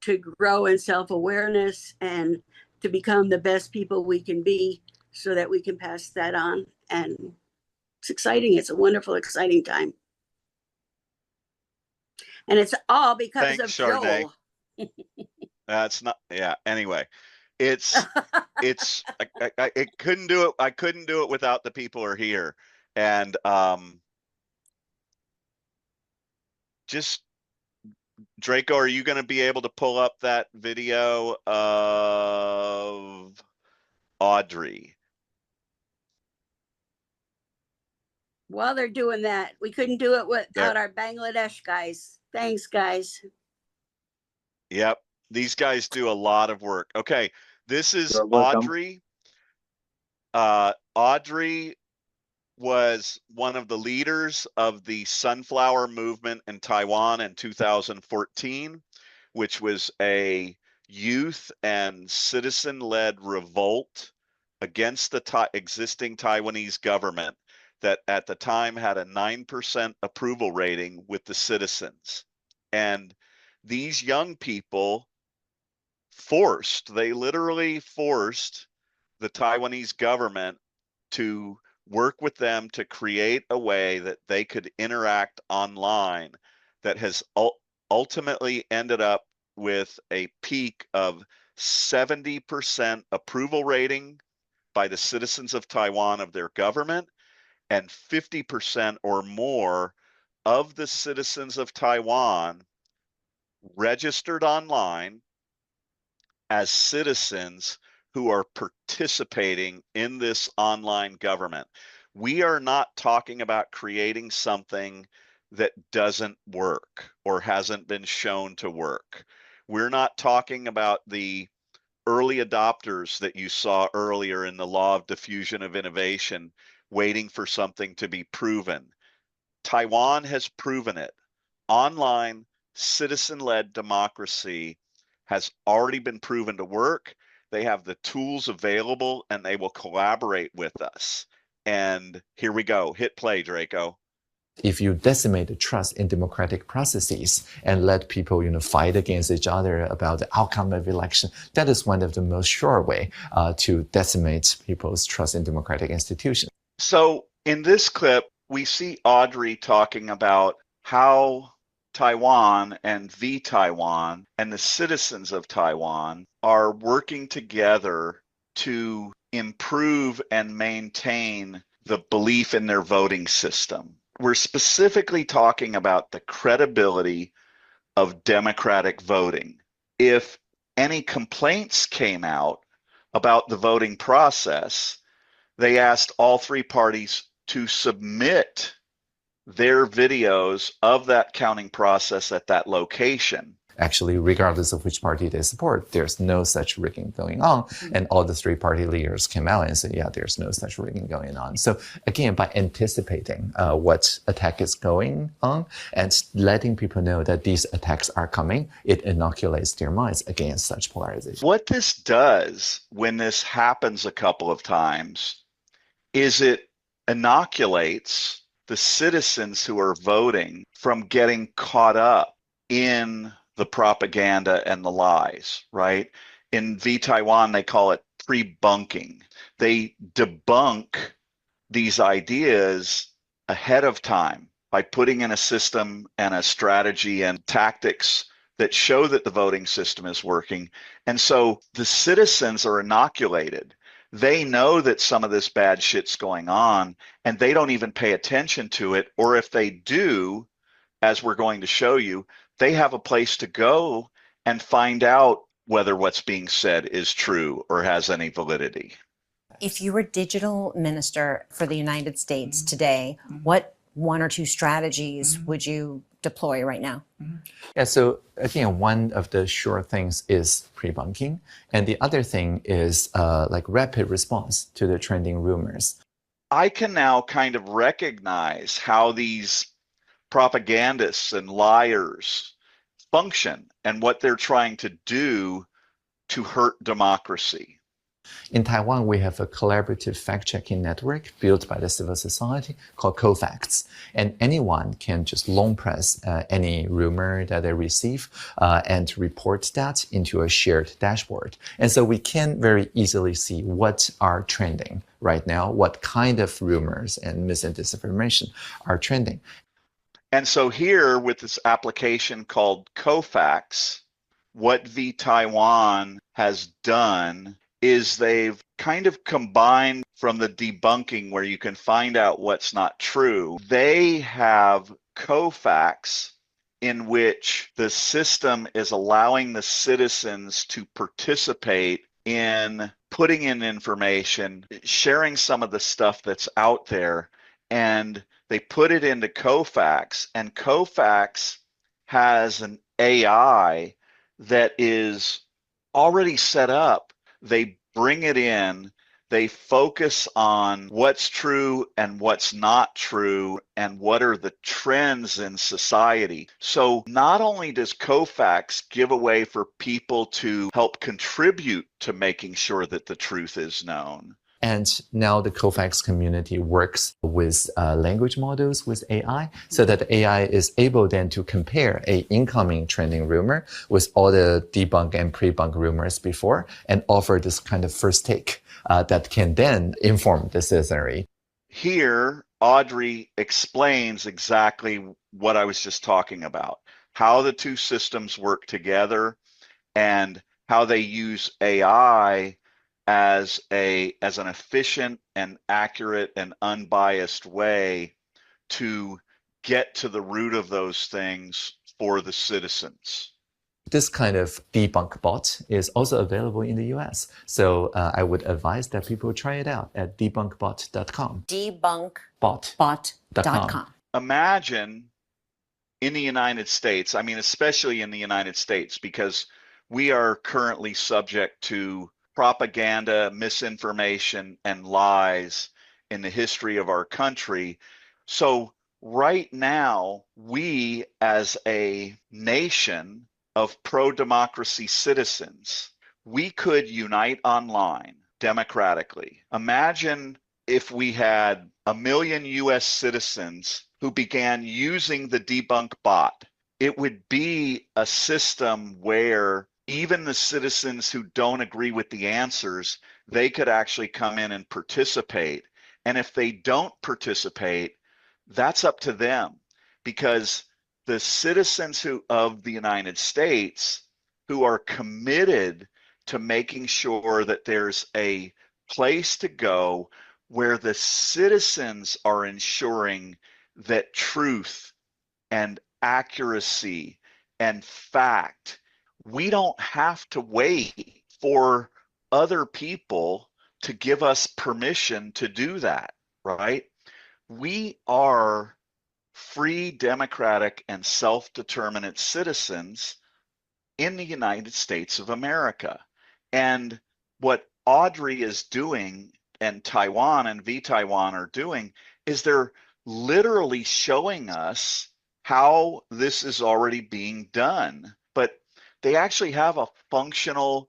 to grow in self-awareness and to become the best people we can be so that we can pass that on. And it's exciting. It's a wonderful, exciting time. And it's all because Thanks, of Chardonnay. Joel. That's not, yeah. Anyway, it's I couldn't do it. I couldn't do it without the people who are here. And just Draco, are you going to be able to pull up that video of Audrey? While they're doing that, we couldn't do it without our Bangladesh guys. Thanks, guys. Yep. These guys do a lot of work. Okay. This is You're welcome. Audrey. Audrey was one of the leaders of the Sunflower Movement in Taiwan in 2014, which was a youth and citizen-led revolt against the existing Taiwanese government that at the time had a 9% approval rating with the citizens. And these young people they literally forced the Taiwanese government to work with them to create a way that they could interact online that has ultimately ended up with a peak of 70% approval rating by the citizens of Taiwan of their government, and 50% or more of the citizens of Taiwan registered online as citizens who are participating in this online government. We are not talking about creating something that doesn't work or hasn't been shown to work. We're not talking about the early adopters that you saw earlier in the law of diffusion of innovation, waiting for something to be proven. Taiwan has proven it. Online, citizen-led democracy has already been proven to work. They have the tools available and they will collaborate with us. And here we go. Hit play, Draco. If you decimate the trust in democratic processes and let people, fight against each other about the outcome of election, that is one of the most sure way to decimate people's trust in democratic institutions. So in this clip, we see Audrey talking about how Taiwan and the Taiwan and the citizens of Taiwan are working together to improve and maintain the belief in their voting system. We're specifically talking about the credibility of democratic voting. If any complaints came out about the voting process, they asked all three parties to submit their videos of that counting process at that location. actually, regardless of which party they support, there's no such rigging going on. And all the three party leaders came out and said, yeah, there's no such rigging going on. So again, by anticipating what attack is going on and letting people know that these attacks are coming, it inoculates their minds against such polarization. What this does when this happens a couple of times is it inoculates the citizens who are voting from getting caught up in the propaganda and the lies, right? In Taiwan, they call it pre-bunking. They debunk these ideas ahead of time by putting in a system and a strategy and tactics that show that the voting system is working. And so the citizens are inoculated. They know that some of this bad shit's going on, and they don't even pay attention to it. Or if they do, as we're going to show you, they have a place to go and find out whether what's being said is true or has any validity. If you were digital minister for the United States today, what one or two strategies would you deploy right now? Yeah, so again, one of the sure things is pre-bunking, and the other thing is like rapid response to the trending rumors. I can now kind of recognize how these propagandists and liars function and what they're trying to do to hurt democracy. In Taiwan, we have a collaborative fact-checking network built by the civil society called CoFacts. And anyone can just long press any rumor that they receive and report that into a shared dashboard. And so we can very easily see what are trending right now, what kind of rumors and mis and disinformation are trending. And so here with this application called CoFacts, what Taiwan has done is they've kind of combined from the debunking where you can find out what's not true. They have CoFacts in which the system is allowing the citizens to participate in putting in information, sharing some of the stuff that's out there, and they put it into CoFacts, and CoFacts has an AI that is already set up. They bring it in, they focus on what's true and what's not true and what are the trends in society. So not only does CoFacts give a way for people to help contribute to making sure that the truth is known, and now the CoFacts community works with language models with AI so that the AI is able then to compare a incoming trending rumor with all the debunk and pre-bunk rumors before and offer this kind of first take that can then inform the citizenry. Here, Audrey explains exactly what I was just talking about, how the two systems work together and how they use AI as an efficient and accurate and unbiased way to get to the root of those things for the citizens. This kind of debunk bot is also available in the US. So I would advise that people try it out at debunkbot.com. Debunkbot.com. Imagine in the United States, I mean, especially in the United States, because we are currently subject to propaganda, misinformation, and lies in the history of our country. So right now, we as a nation of pro-democracy citizens, we could unite online democratically. Imagine if we had 1 million US citizens who began using the debunk bot. It would be a system where even the citizens who don't agree with the answers, they could actually come in and participate. And if they don't participate, that's up to them, because the citizens of the United States who are committed to making sure that there's a place to go where the citizens are ensuring that truth and accuracy and fact, we don't have to wait for other people to give us permission to do that, right? We are free, democratic, and self-determinate citizens in the United States of America. And what Audrey is doing and Taiwan and V-Taiwan are doing is they're literally showing us how this is already being done. But they actually have a functional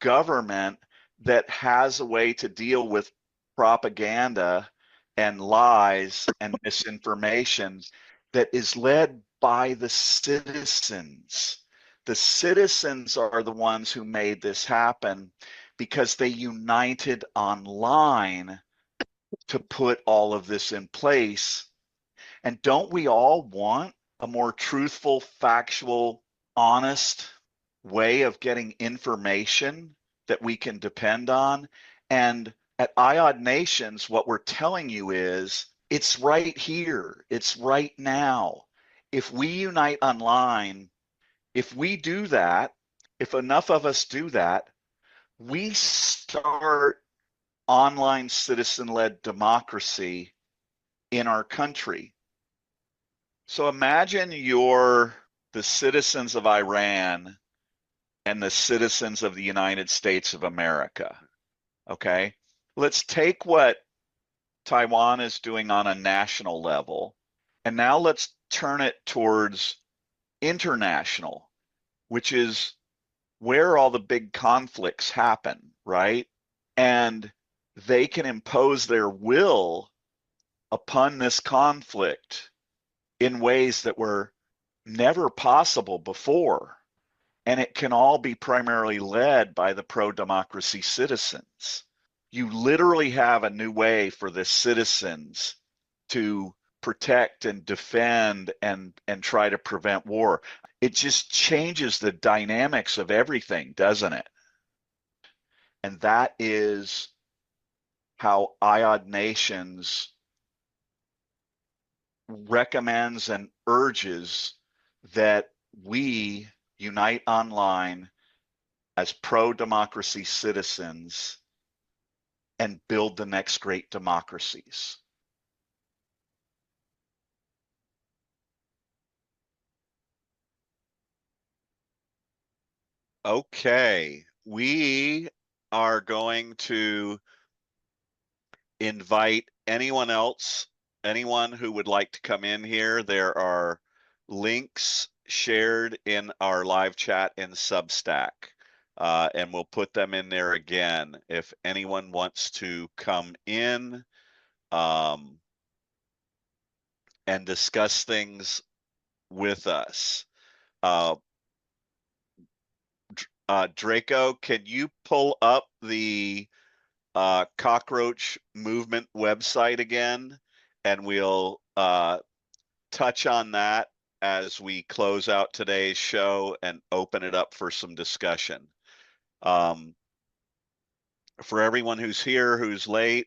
government that has a way to deal with propaganda and lies and misinformation that is led by the citizens. The citizens are the ones who made this happen because they united online to put all of this in place. And don't we all want a more truthful, factual, honest way of getting information that we can depend on? And at IOD Nations, what we're telling you is it's right here, it's right now. If we unite online, if we do that, if enough of us do that, we start online citizen-led democracy in our country. So imagine you're the citizens of Iran and the citizens of the United States of America. Okay? Let's take what Taiwan is doing on a national level, and now let's turn it towards international, which is where all the big conflicts happen, right? And they can impose their will upon this conflict in ways that were never possible before. And it can all be primarily led by the pro-democracy citizens. You literally have a new way for the citizens to protect and defend and try to prevent war. It just changes the dynamics of everything, doesn't it? And that is how IOD Nations recommends and urges that we unite online as pro-democracy citizens and build the next great democracies. Okay, we are going to invite anyone else, anyone who would like to come in here. There are links shared in our live chat in Substack, and we'll put them in there again if anyone wants to come in and discuss things with us. Draco, can you pull up the Cockroach Movement website again, and we'll touch on that as we close out today's show and open it up for some discussion. For everyone who's here, who's late,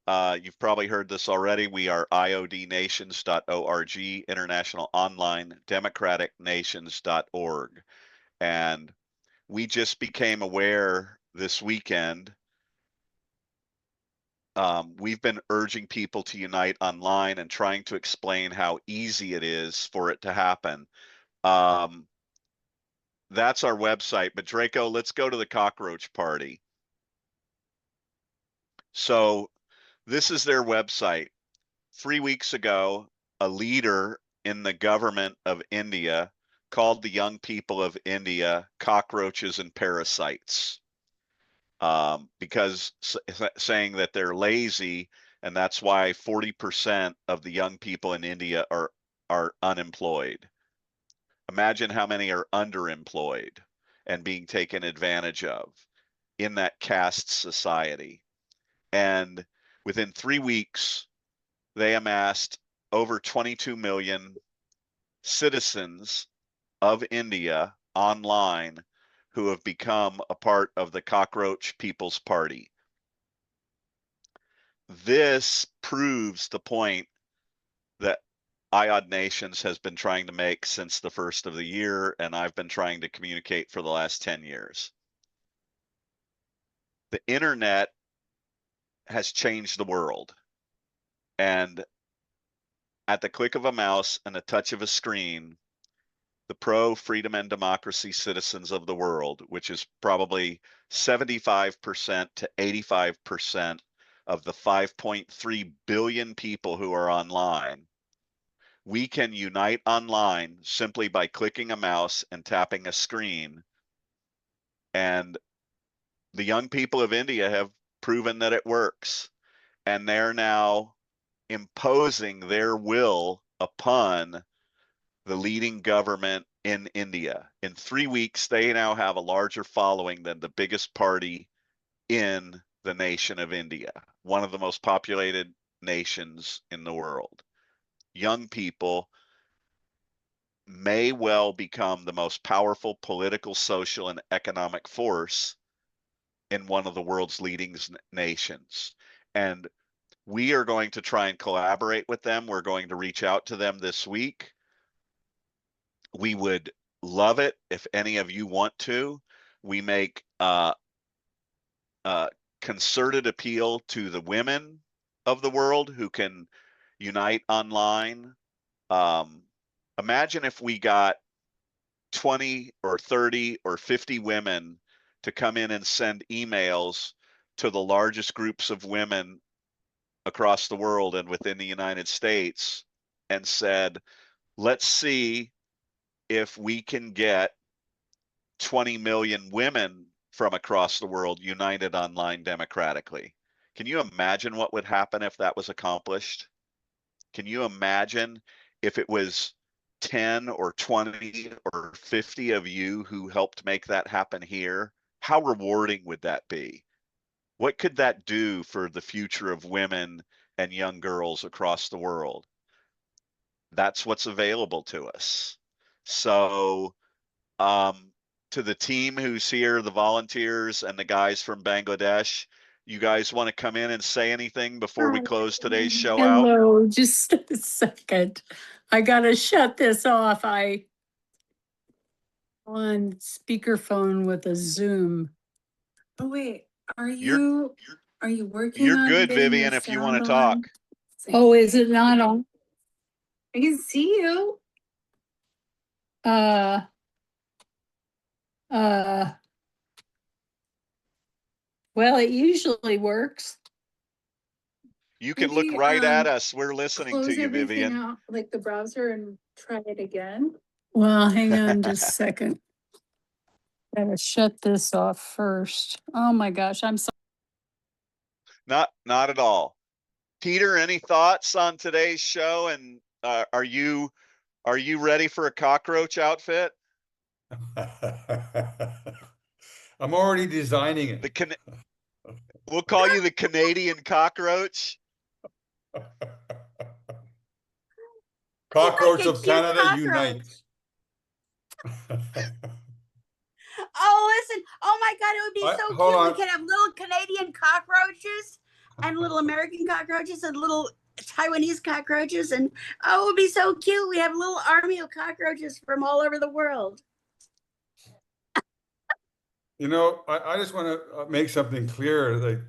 you've probably heard this already. We are iodnations.org, International Online Democratic Nations.org. And we just became aware this weekend. We've been urging people to unite online and trying to explain how easy it is for it to happen. That's our website. But Draco, let's go to the Cockroach Party. So this is their website. 3 weeks ago, a leader in the government of India called the young people of India cockroaches and parasites, because saying that they're lazy, and that's why 40% of the young people in India are unemployed. Imagine how many are underemployed and being taken advantage of in that caste society. And within 3 weeks, they amassed over 22 million citizens of India online who have become a part of the Cockroach People's Party. This proves the point that IOD Nations has been trying to make since the first of the year, and I've been trying to communicate for the last 10 years. The internet has changed the world. And at the click of a mouse and a touch of a screen, the pro-freedom and democracy citizens of the world, which is probably 75% to 85% of the 5.3 billion people who are online, we can unite online simply by clicking a mouse and tapping a screen. And the young people of India have proven that it works. And they're now imposing their will upon the leading government in India. In 3 weeks, they now have a larger following than the biggest party in the nation of India, one of the most populated nations in the world. Young people may well become the most powerful political, social, and economic force in one of the world's leading nations. And we are going to try and collaborate with them. We're going to reach out to them this week. We would love it if any of you want to. We make concerted appeal to the women of the world who can unite online. Imagine if we got 20 or 30 or 50 women to come in and send emails to the largest groups of women across the world and within the United States and said, let's see if we can get 20 million women from across the world united online democratically. Can you imagine what would happen if that was accomplished? Can you imagine if it was 10 or 20 or 50 of you who helped make that happen here? How rewarding would that be? What could that do for the future of women and young girls across the world? That's what's available to us. So, to the team who's here, the volunteers and the guys from Bangladesh, you guys want to come in and say anything before we close today's show out? Hello, just a second. I gotta shut this off. I on speakerphone with a Zoom. Oh wait, are you working You're on good, getting Vivian, your if you want sound to talk. on? Oh, is it not on? I can see you. Uh, well, it usually works. You can look right at us. We're listening to Close you, everything Vivian. out, like the browser, and try it again. Well, hang on just a second. Gotta shut this off first. Oh my gosh, I'm sorry. Not at all. Peter, any thoughts on today's show? And are you ready for a cockroach outfit? I'm already designing it. We'll call you the Canadian cockroach. Cockroach Like a of cute Canada cockroach. unite. Oh, listen. Oh my God, it would be so hold cute. on. We could have little Canadian cockroaches and little American cockroaches and little Taiwanese cockroaches. And oh, it would be so cute. We have a little army of cockroaches from all over the world. You know, I just want to make something clear. Like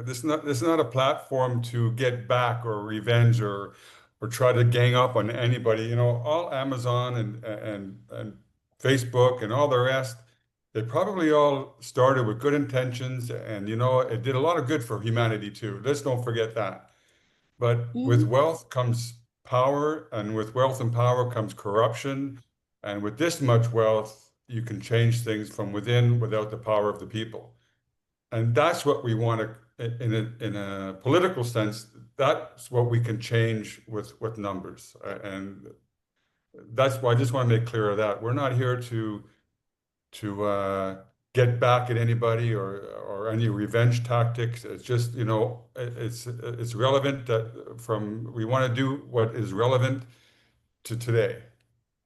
this is not a platform to get back or revenge or try to gang up on anybody. You know, all Amazon and Facebook and all the rest, they probably all started with good intentions, and you know, it did a lot of good for humanity too. Let's don't forget that. But with wealth comes power, and with wealth and power comes corruption, and with this much wealth, you can change things from within without the power of the people. And that's what we want to, in a political sense, that's what we can change with numbers. And that's why I just want to make clear of that. We're not here to get back at anybody or any revenge tactics. It's just, you know, it's relevant that we want to do what is relevant to today.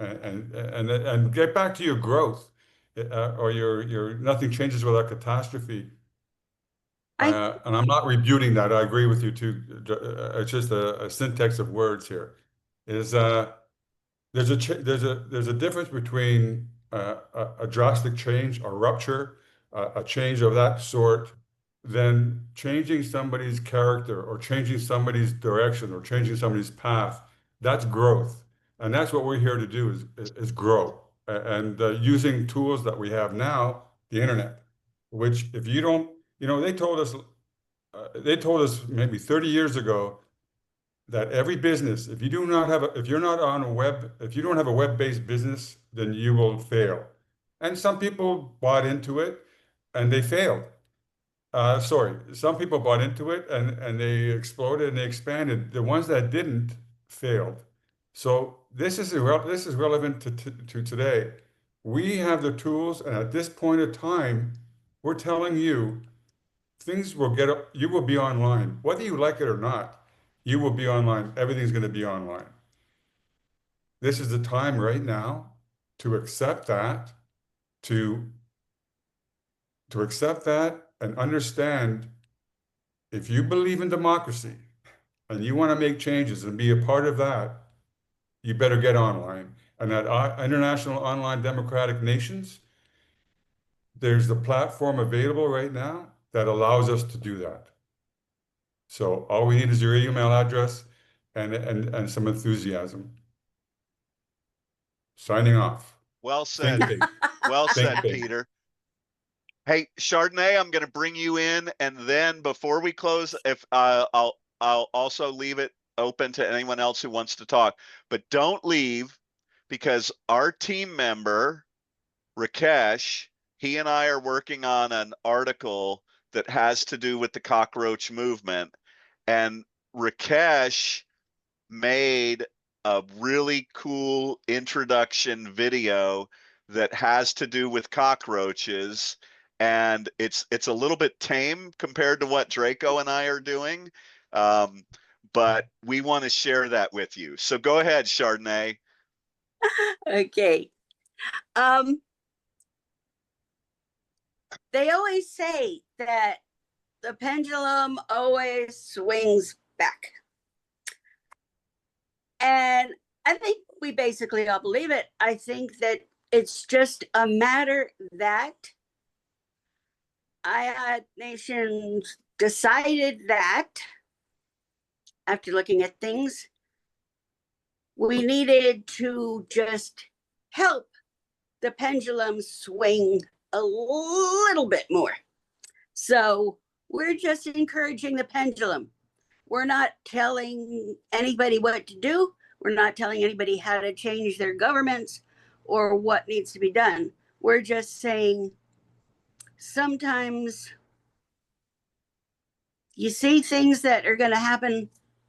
And get back to your growth, or your nothing changes without catastrophe. And I'm not rebuting that. I agree with you too. It's just a syntax of words here. There's a difference between a drastic change, a rupture, a change of that sort, than changing somebody's character or changing somebody's direction or changing somebody's path. That's growth. And that's what we're here to do is grow. and using tools that we have now, the internet, which if you don't, they told us maybe 30 years ago that every business, if you don't have a web-based business, then you will fail. And some people bought into it and they failed. Some people bought into it and they exploded and they expanded. The ones that didn't failed. So this is relevant to today. We have the tools, and at this point of time, we're telling you you will be online. Whether you like it or not, you will be online. Everything's going to be online. This is the time right now to accept that, to accept that and understand if you believe in democracy and you want to make changes and be a part of that, you better get online. And at International Online Democratic Nations, there's a platform available right now that allows us to do that. So all we need is your email address and some enthusiasm. Signing off. Well said. Think big. Well Think said, big. Peter. Hey, Chardonnay, I'm going to bring you in, and then before we close, if I'll also leave it open to anyone else who wants to talk. But don't leave, because our team member, Rakesh, he and I are working on an article that has to do with the cockroach movement, and Rakesh made a really cool introduction video that has to do with cockroaches, and it's a little bit tame compared to what Draco and I are doing, but we want to share that with you. So go ahead, Chardonnay. Okay. They always say that the pendulum always swings back. And I think we basically all believe it. I think that it's just a matter that IOD Nations decided that after looking at things, we needed to just help the pendulum swing a little bit more. So we're just encouraging the pendulum. We're not telling anybody what to do. We're not telling anybody how to change their governments or what needs to be done. We're just saying sometimes you see things that are going to happen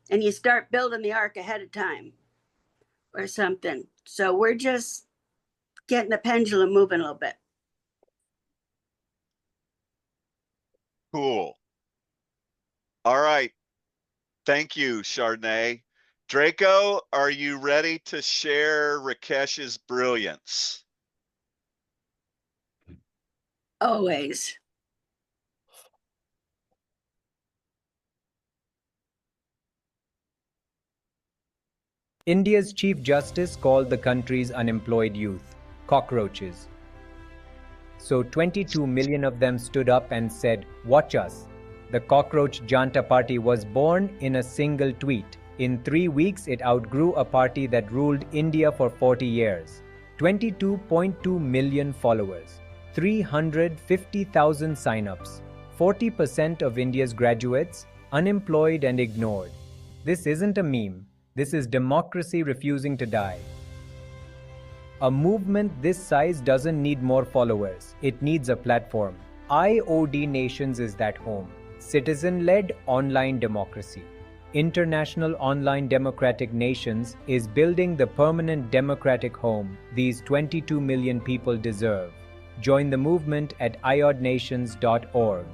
and you start building the ark ahead of time or something. So we're just getting the pendulum moving a little bit. Cool. All right. Thank you, Chardonnay. Draco, are you ready to share Rakesh's brilliance? Always. India's Chief Justice called the country's unemployed youth cockroaches. So 22 million of them stood up and said, "Watch us." The Cockroach Janta Party was born in a single tweet. In 3 weeks, it outgrew a party that ruled India for 40 years. 22.2 million followers, 350,000 sign-ups, 40% of India's graduates unemployed and ignored. This isn't a meme. This is democracy refusing to die. A movement this size doesn't need more followers. It needs a platform. IOD Nations is that home. Citizen-led online democracy. International Online Democratic Nations is building the permanent democratic home these 22 million people deserve. Join the movement at iodnations.org.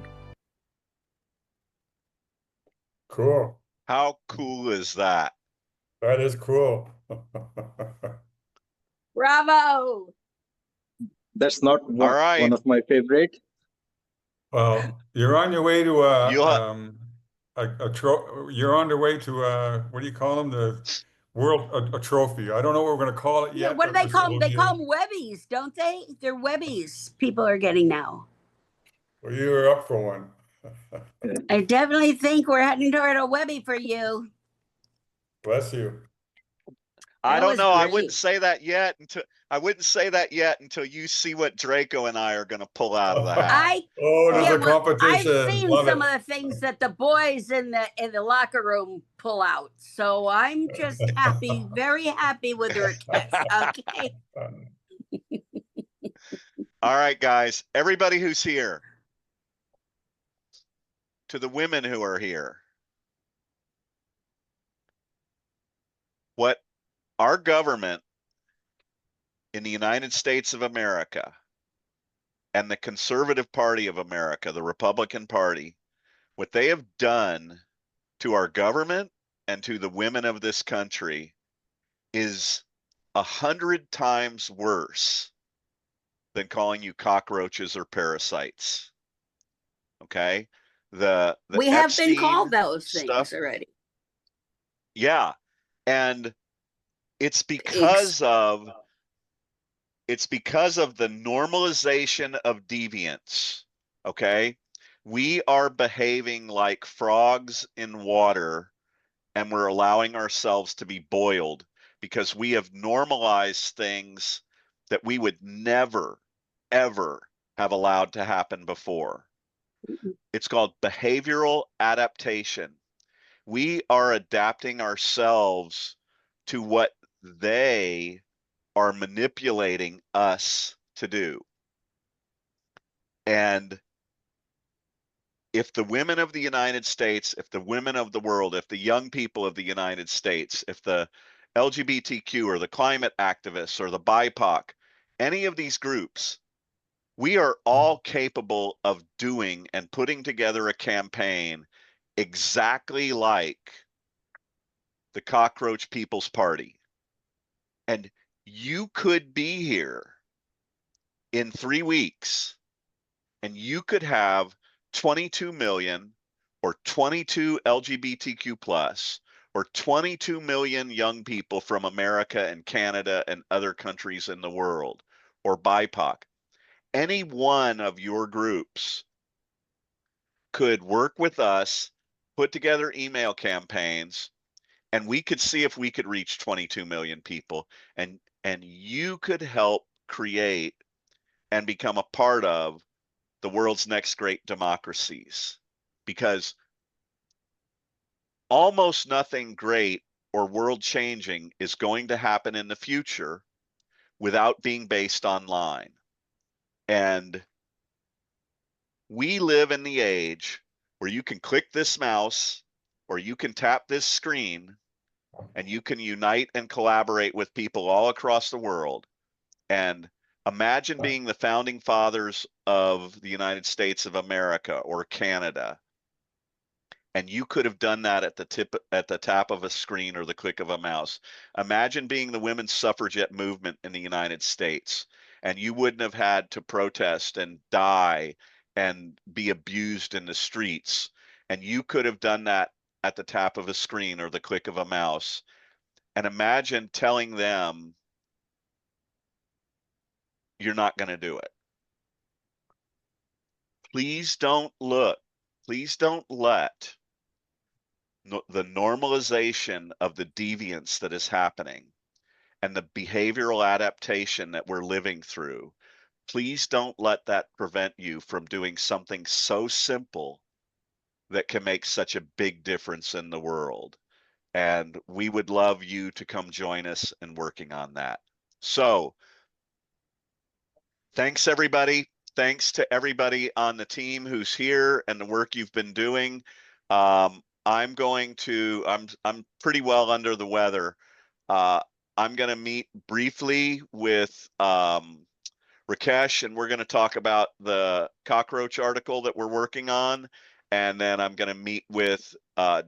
Cool. How cool is that? That is cool. Bravo. That's not All right. one of my favorite. Well, you're on your way to you're on the way to what do you call them? The world a trophy. I don't know what we're going to call it Yeah, yet. what do they call them? They call them Webbies, don't they? They're Webbies people are getting now. Well, you were up for one. I definitely think we're heading toward a Webby for you. Bless you. I That don't was know. I wouldn't great. say that yet until you see what Draco and I are going to pull out of the hat. There's Yeah, a well, competition. I've seen Love some it. of the things that the boys in the locker room pull out. So I'm just happy, very happy with the request. Okay. All right, guys. Everybody who's here, to the women who are here, what our government in the United States of America and the Conservative Party of America, the Republican Party, what they have done to our government and to the women of this country is 100 times worse than calling you cockroaches or parasites. Okay? The We have been Epstein called those stuff. things already. Yeah. And it's because of the normalization of deviance. Okay? We are behaving like frogs in water, and we're allowing ourselves to be boiled because we have normalized things that we would never, ever have allowed to happen before. It's called behavioral adaptation. We are adapting ourselves to what they are manipulating us to do. And if the women of the United States, if the women of the world, if the young people of the United States, if the LGBTQ or the climate activists or the BIPOC, any of these groups, we are all capable of doing and putting together a campaign exactly like the Cockroach People's Party. And you could be here in 3 weeks and you could have 22 million or 22 LGBTQ plus or 22 million young people from America and Canada and other countries in the world, or BIPOC. Any one of your groups could work with us, put together email campaigns, and we could see if we could reach 22 million people, and you could help create and become a part of the world's next great democracies, because almost nothing great or world changing is going to happen in the future without being based online. And we live in the age where you can click this mouse or you can tap this screen and you can unite and collaborate with people all across the world. And imagine being the founding fathers of the United States of America or Canada, and you could have done that at the tap of a screen or the click of a mouse. Imagine being the women's suffragette movement in the United States, and you wouldn't have had to protest and die and be abused in the streets, and you could have done that at the tap of a screen or the click of a mouse. And imagine telling them you're not going to do it. Please don't let the normalization of the deviance that is happening and the behavioral adaptation that we're living through, please don't let that prevent you from doing something so simple that can make such a big difference in the world. And we would love you to come join us in working on that. So thanks, everybody. Thanks to everybody on the team who's here and the work you've been doing. I'm pretty well under the weather. I'm going to meet briefly with Rakesh, and we're going to talk about the Cockroach article that we're working on. And then I'm going to meet with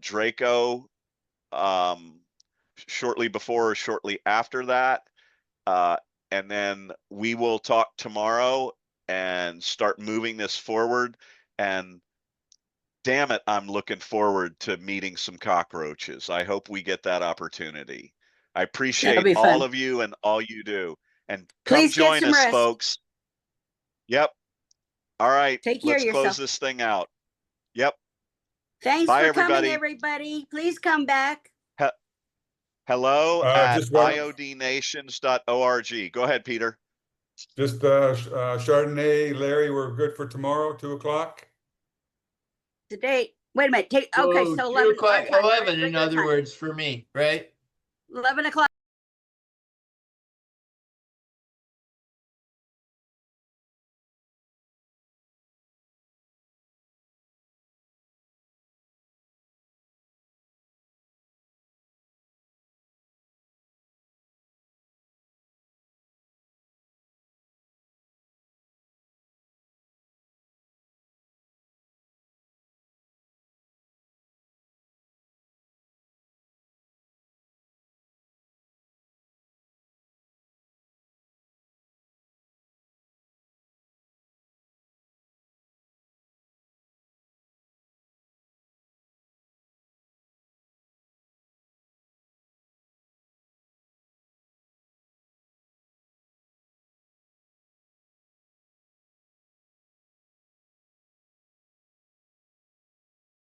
Draco shortly before or shortly after that. And then we will talk tomorrow and start moving this forward. And damn it, I'm looking forward to meeting some cockroaches. I hope we get that opportunity. I appreciate all of you and all you do. And come join us, folks. Yep. All right. Take care of yourself. Let's close this thing out. Yep. Thanks Bye, for everybody. coming, everybody. Please come back. Hello at just one- iodnations.org. Go ahead, Peter. Just Chardonnay, Larry, we're good for tomorrow, 2:00. Today, wait a minute. Okay, Whoa, so 2 11 o'clock, our time, 11 in regular other time. words for me, right? 11 o'clock.